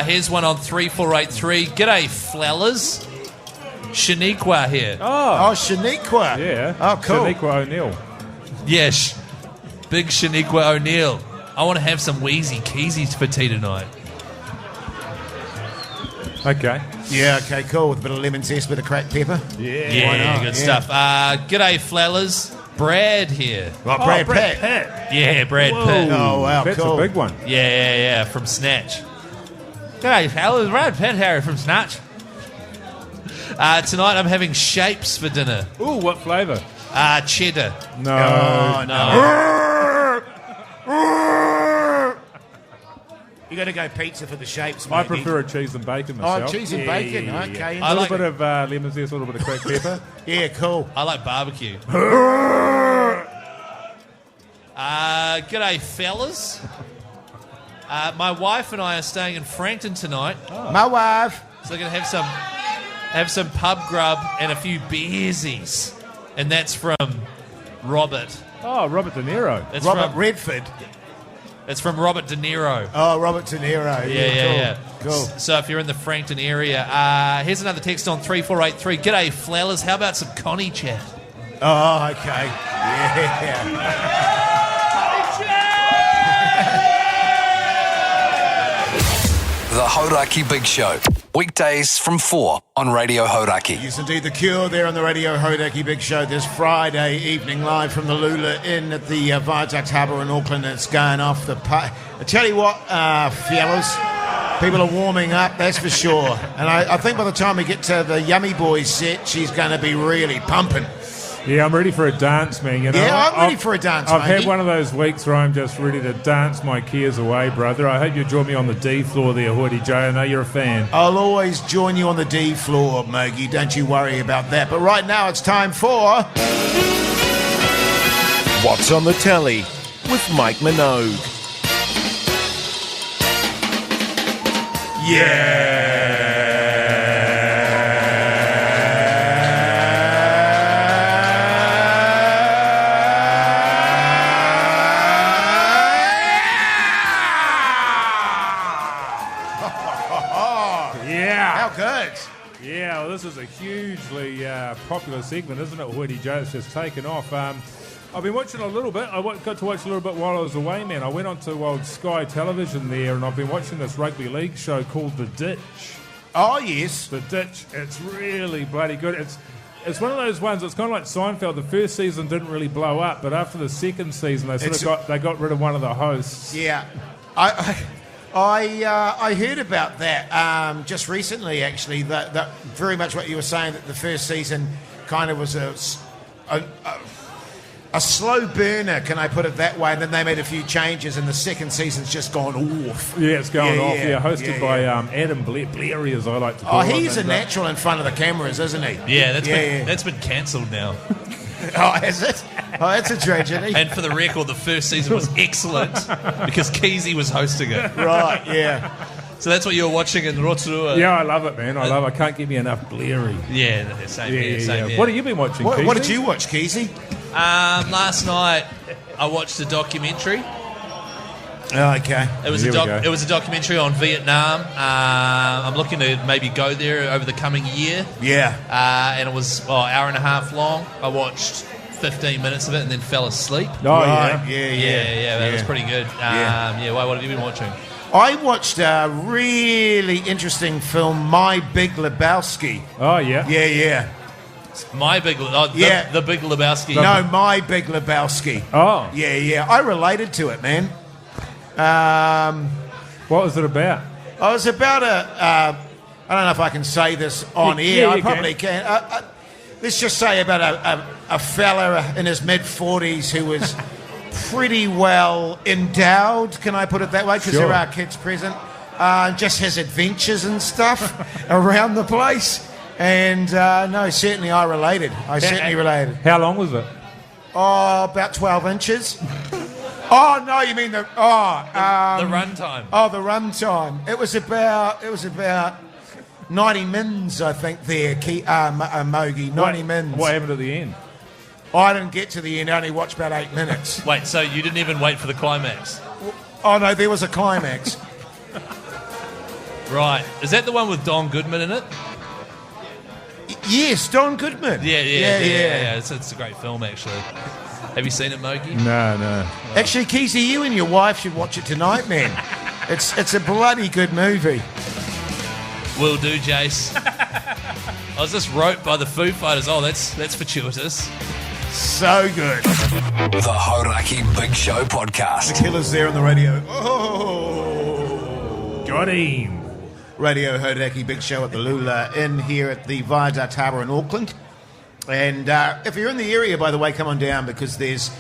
Here's one on 3483. G'day, flellers. Shaniqua here. Oh, Shaniqua. Yeah. Oh, cool. Shaniqua O'Neill. Yes, big Shaniqua O'Neill. I want to have some wheezy keezies for tea tonight. Okay. Yeah, okay, cool. With a bit of lemon zest, bit of cracked pepper. Yeah, good stuff. G'day, flellers. Brad here. Well, Brad Pitt. Yeah, Brad Pitt. Oh, wow, That's cool. a big one. Yeah, from Snatch. G'day, fellas. Brad Pitt here from Snatch. Tonight I'm having shapes for dinner. Ooh, what flavour? Cheddar. No. Oh, no. You got to go pizza for the shapes, mate. I prefer a cheese and bacon myself. Oh, cheese and bacon. Okay. I A like little bit of lemon zest, a little bit of cracked pepper. Yeah, cool. I like barbecue. G'day, fellas. My wife and I are staying in Frankton tonight, My wife. so we're gonna have some pub grub and a few beersies, and that's from Robert. Oh, Robert De Niro. It's Robert from, Redford. It's from Robert De Niro. Oh, Robert De Niro. Yeah. Cool. So if you're in the Frankton area, here's another text on 3483. G'day, flellers. How about some Connie chat? Oh, okay. Yeah. The Hauraki Big Show. Weekdays from 4 on Radio Hauraki. Yes, indeed. The Cure there on the Radio Hauraki Big Show this Friday evening, live from the Lula Inn at the Viaduct Harbour in Auckland. It's going off the... I tell you what, fellas, people are warming up, that's for sure. And I think by the time we get to the Yummy Boys set, she's going to be really pumping. Yeah, I'm ready for a dance, man. You know, Yeah, I'm ready for a dance, I've had matey. one of those weeks where I'm just ready to dance my cares away, brother. I hope you join me on the D floor there, Hoity J. I know you're a fan. I'll always join you on the D floor, Mogi. Don't you worry about that. But right now it's time for... What's on the Telly with Mike Minogue. Yeah. How good. Yeah, well, this is a hugely popular segment, isn't it, Hoity J? It's just taken off. I've been watching a little bit. Got to watch a little bit while I was away, man. I went on to old Sky Television there, and I've been watching this rugby league show called The Ditch. Oh, yes. The Ditch. It's really bloody good. It's one of those ones. It's kind of like Seinfeld. The first season didn't really blow up, but after the second season, they got rid of one of the hosts. Yeah. I heard about that just recently, actually. That very much what you were saying, that the first season kind of was a slow burner, can I put it that way? And then they made a few changes, and the second season's just gone off. Yeah, it's going off. Yeah, hosted by Adam Bleary, as I like to call him. Oh, he's a natural in front of the cameras, isn't he? Yeah, that's been cancelled now. Oh, has it? Oh, that's a tragedy. And for the record, the first season was excellent because Keezy was hosting it. Right, yeah. So that's what you were watching in Rotorua. Yeah, I love it, man. I love it. I can't give me enough Bleary. Yeah, same here. What have you been watching, Keezy? What did you watch, Keezy? Last night, I watched a documentary. Oh, okay. It was a documentary on Vietnam. I'm looking to maybe go there over the coming year. Yeah. And it was an hour and a half long. I watched 15 minutes of it and then fell asleep. Oh, right. Yeah. That was pretty good. What have you been watching? I watched a really interesting film, My Big Lebowski. Oh, yeah? Yeah. My Big Lebowski. The Big Lebowski. No, My Big Lebowski. Oh. Yeah. I related to it, man. What was it about? Oh, it was about I don't know if I can say this on air. I probably can. Let's just say about a fella in his mid-40s who was pretty well endowed, can I put it that way? Because there are kids present. Just his adventures and stuff around the place. And no, certainly I related. Certainly related. How long was it? Oh, about 12 inches. Oh, no, you mean the run time. Oh, the run time. It was about 90 mins, I think, there, Mogi. 90 mins. What happened at the end? I didn't get to the end. I only watched about 8 minutes. Wait, so you didn't even wait for the climax? Oh, no, there was a climax. Right. Is that the one with Don Goodman in it? Yes, Don Goodman. Yeah. It's a great film, actually. Have you seen it, Mogi? No. Actually, Keezy, you and your wife should watch it tonight, man. It's a bloody good movie. Will do, Jace. I was just roped by the Foo Fighters. Oh, that's fortuitous. So good. The Hauraki Big Show podcast. The Killer's there on the radio. Oh, got him. Radio Hauraki Big Show at the Lula Inn here at the Viaduct Harbour in Auckland. And if you're in the area, by the way, come on down because there's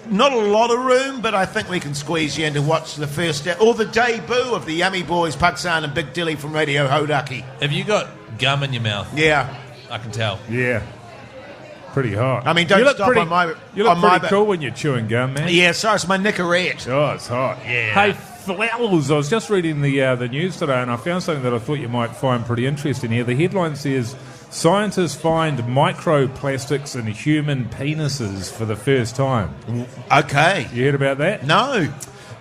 not a lot of room, but I think we can squeeze you in to watch the first or the debut of the Yummy Boys, Pakistan and Big Dilly from Radio Hauraki. Have you got gum in your mouth? Yeah. I can tell. Yeah. Pretty hot. I mean, don't stop on my... You look pretty cool when you're chewing gum, man. Yeah, so it's my Nicorette. Oh, it's hot. Yeah. Hey, Flowers, I was just reading the news today and I found something that I thought you might find pretty interesting here. The headline says, scientists find microplastics in human penises for the first time. Okay. You heard about that? No.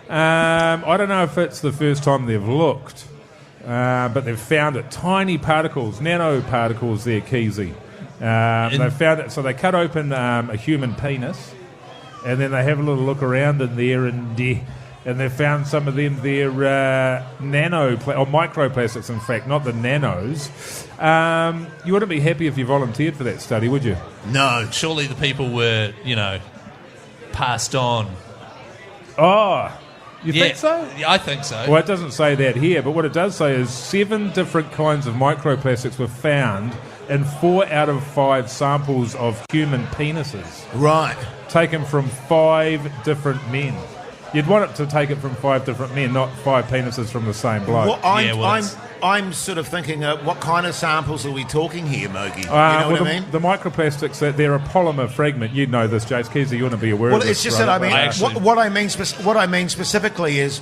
I don't know if it's the first time they've looked, but they've found it. Tiny particles, nanoparticles there, Keezy. They found it, so they cut open a human penis and then they have a little look around in there and they found some of them there microplastics, in fact, not the nanos. You wouldn't be happy if you volunteered for that study, would you? No. Surely the people were, passed on. Oh, you think so? Yeah, I think so. Well, it doesn't say that here, but what it does say is 7 different kinds of microplastics were found in 4 out of 5 samples of human penises. Right. Taken from 5 different men. You'd want it to take it from 5 different men, not 5 penises from the same bloke. Well, I'm sort of thinking, what kind of samples are we talking here, Mogi? You know what I mean? The microplastics, they're a polymer fragment. You'd know this, Jace Keezy. You want to be aware of this. Well, it's just that I mean, what I mean specifically is,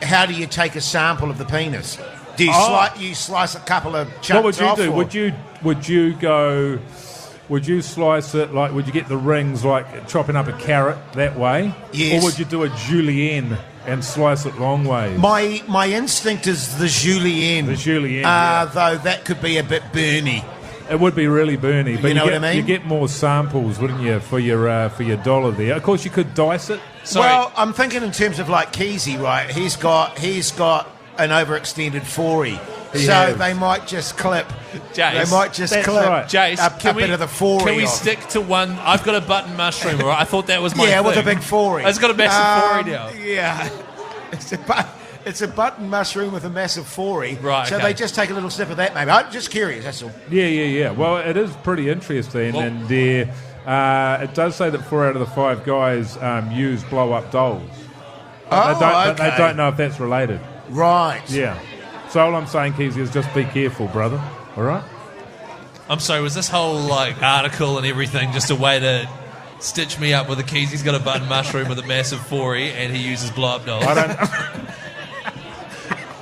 how do you take a sample of the penis? Do you slice a couple of chunks off? What would you do? Would you slice it like? Would you get the rings like chopping up a carrot that way? Yes. Or would you do a julienne and slice it long ways? My instinct is the julienne. The julienne, yeah. Though that could be a bit burny. It would be really burny, but you know what I mean? You get more samples, wouldn't you, for your dollar there? Of course, you could dice it. Sorry. Well, I'm thinking in terms of like Keezy, right? He's got an overextended 4E. So they might just clip. Jace, they might just clip right. Jace, a bit of the 4E. Can we off. stick to one? I've got a button mushroom, right? I thought that was my yeah, thing. with a big 4E. It's got a massive 4E now. Yeah. It's a button mushroom with a massive 4E. Right, So okay. they just take a little snip of that, maybe. I'm just curious, that's all. Yeah. Well, it is pretty interesting, and it does say that 4 out of the 5 guys use blow-up dolls. But they don't know if that's related. Right. Yeah. So all I'm saying, Keezy, is just be careful, brother. All right? I'm sorry, was this whole article and everything just a way to stitch me up with a keys? He's got a button mushroom with a massive 4E and he uses blow-up dolls. I don't.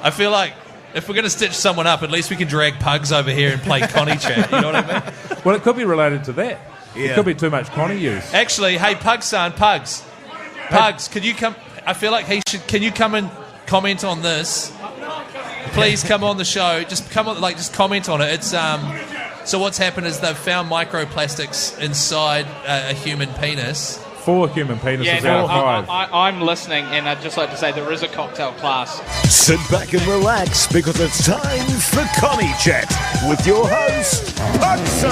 I feel like if we're going to stitch someone up, at least we can drag Pugs over here and play Connie chat. You know what I mean? Well, it could be related to that. Yeah. It could be too much Connie use. Actually, hey, Pugs, could you come? I feel like he should. Can you come and comment on this? Please come on the show. Just come on, just comment on it. It's So what's happened is they've found microplastics inside a human penis. 4 human penises out of 5. I'm listening, and I'd just like to say there is a cocktail class. Sit back and relax because it's time for Connie Chat with your host, Hudson.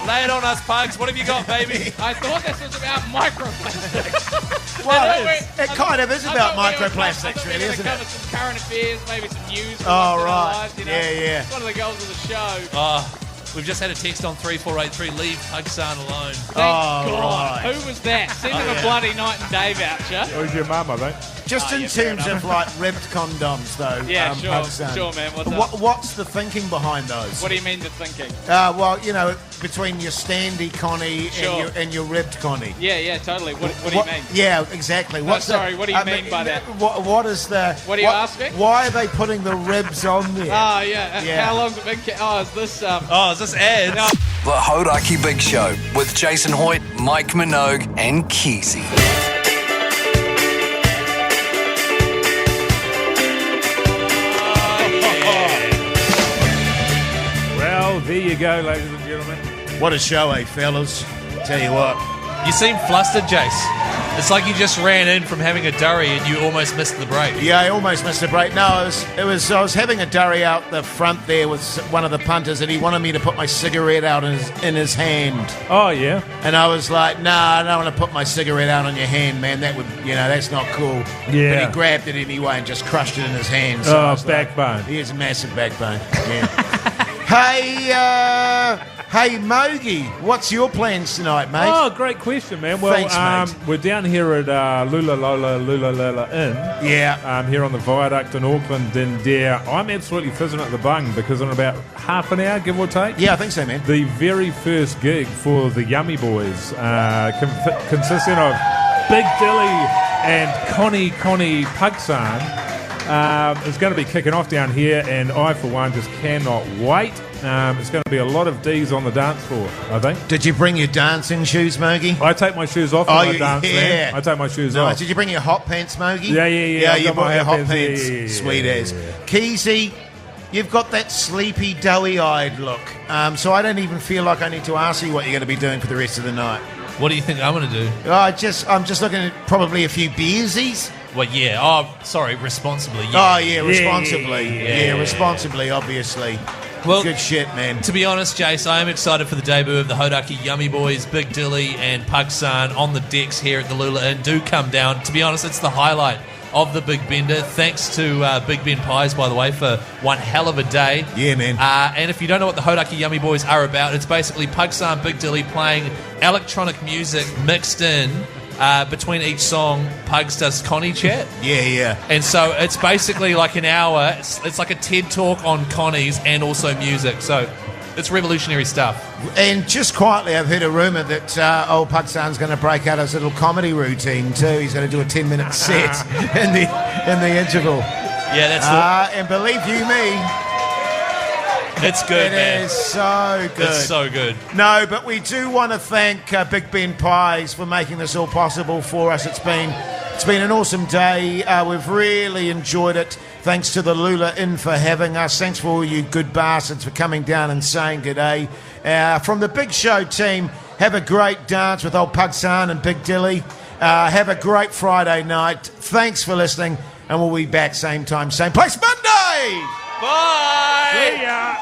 Lay it on us, Pugs. What have you got, baby? I thought this was about microplastics. Well, it kind of is about microplastics, really, isn't cover it? some current affairs, maybe some news. Oh, from right. lives, you know? Yeah. It's one of the goals of the show. We've just had a text on 3483. Leave Pugsan alone. Thank God. right. Who was that? Send him a bloody night and day voucher. It was your mum, I think. Just in terms of ribbed condoms, though. Yeah, Pugsan. sure, man. What's up? What's the thinking behind those? What do you mean the thinking? Well, between your standy Connie Sure. and your ribbed Connie. Yeah, totally. What do you mean? Yeah, exactly. What do you mean by that? What is the? What are you asking? Why are they putting the ribs on there? Oh, yeah. How long's it been? Is this... Is this ads? No. The Hauraki Big Show with Jason Hoyt, Mike Minogue, and Keezy. Well, there you go, ladies and gentlemen. What a show, fellas. Tell you what. You seem flustered, Jace. It's like you just ran in from having a durry and you almost missed the break. Yeah, I almost missed a break. No, I was having a durry out the front there with one of the punters, and he wanted me to put my cigarette out in his hand. Oh, yeah. And I was like, nah, I don't want to put my cigarette out on your hand, man. That would, that's not cool. Yeah. But he grabbed it anyway and just crushed it in his hand. So Oh, I was backbone. He has a massive backbone. Yeah. Hey, Mogi, what's your plans tonight, mate? Oh, great question, man. Well, Thanks, mate. we're down here at Lula Inn. Yeah. Here on the Viaduct in Auckland, and I'm absolutely fizzing at the bung because in about half an hour, give or take. Yeah, I think so, man. The very first gig for the Yummy Boys, consisting of Big Dilly and Connie Pugsan, is going to be kicking off down here, and I, for one, just cannot wait. It's going to be a lot of D's on the dance floor, I think. Did you bring your dancing shoes, Mogi? I take my shoes off when I dance, man. I take my shoes off. Did you bring your hot pants, Mogi? Yeah. Yeah, you got brought my your hot hot pants. pants. Yeah. Sweet as. Keezy, you've got that sleepy, doughy-eyed look. So I don't even feel like I need to ask you what you're going to be doing for the rest of the night. What do you think I'm going to do? I'm just looking at probably a few beersies. Well, yeah. Responsibly. Yeah. Oh, yeah, responsibly. Yeah. Responsibly, obviously. Well, good shit, man. To be honest, Jace, I am excited for the debut of the Hauraki Yummy Boys, Big Dilly and Pugsan on the decks here at the Lula Inn. Do come down. To be honest, it's the highlight of the Big Bender. Thanks to Big Ben Pies, by the way, for one hell of a day. Yeah, man. And if you don't know what the Hauraki Yummy Boys are about, it's basically Pugsan, Big Dilly playing electronic music mixed in between each song. Pugs does Connie chat. Yeah. And so it's basically like an hour. It's like a TED talk on Connies and also music. So it's revolutionary stuff. And just quietly, I've heard a rumour that old Pugsan's going to break out his little comedy routine too. He's going to do a 10-minute set in the interval. Yeah, that's and believe you me, it's good, man. It is so good. It's so good. No, but we do want to thank Big Ben Pies for making this all possible for us. It's been an awesome day. We've really enjoyed it. Thanks to the Lula Inn for having us. Thanks for all you good bastards for coming down and saying good day. From the Big Show team, have a great dance with old Pugsan and Big Dilly. Have a great Friday night. Thanks for listening, and we'll be back same time, same place Monday. Bye. See ya.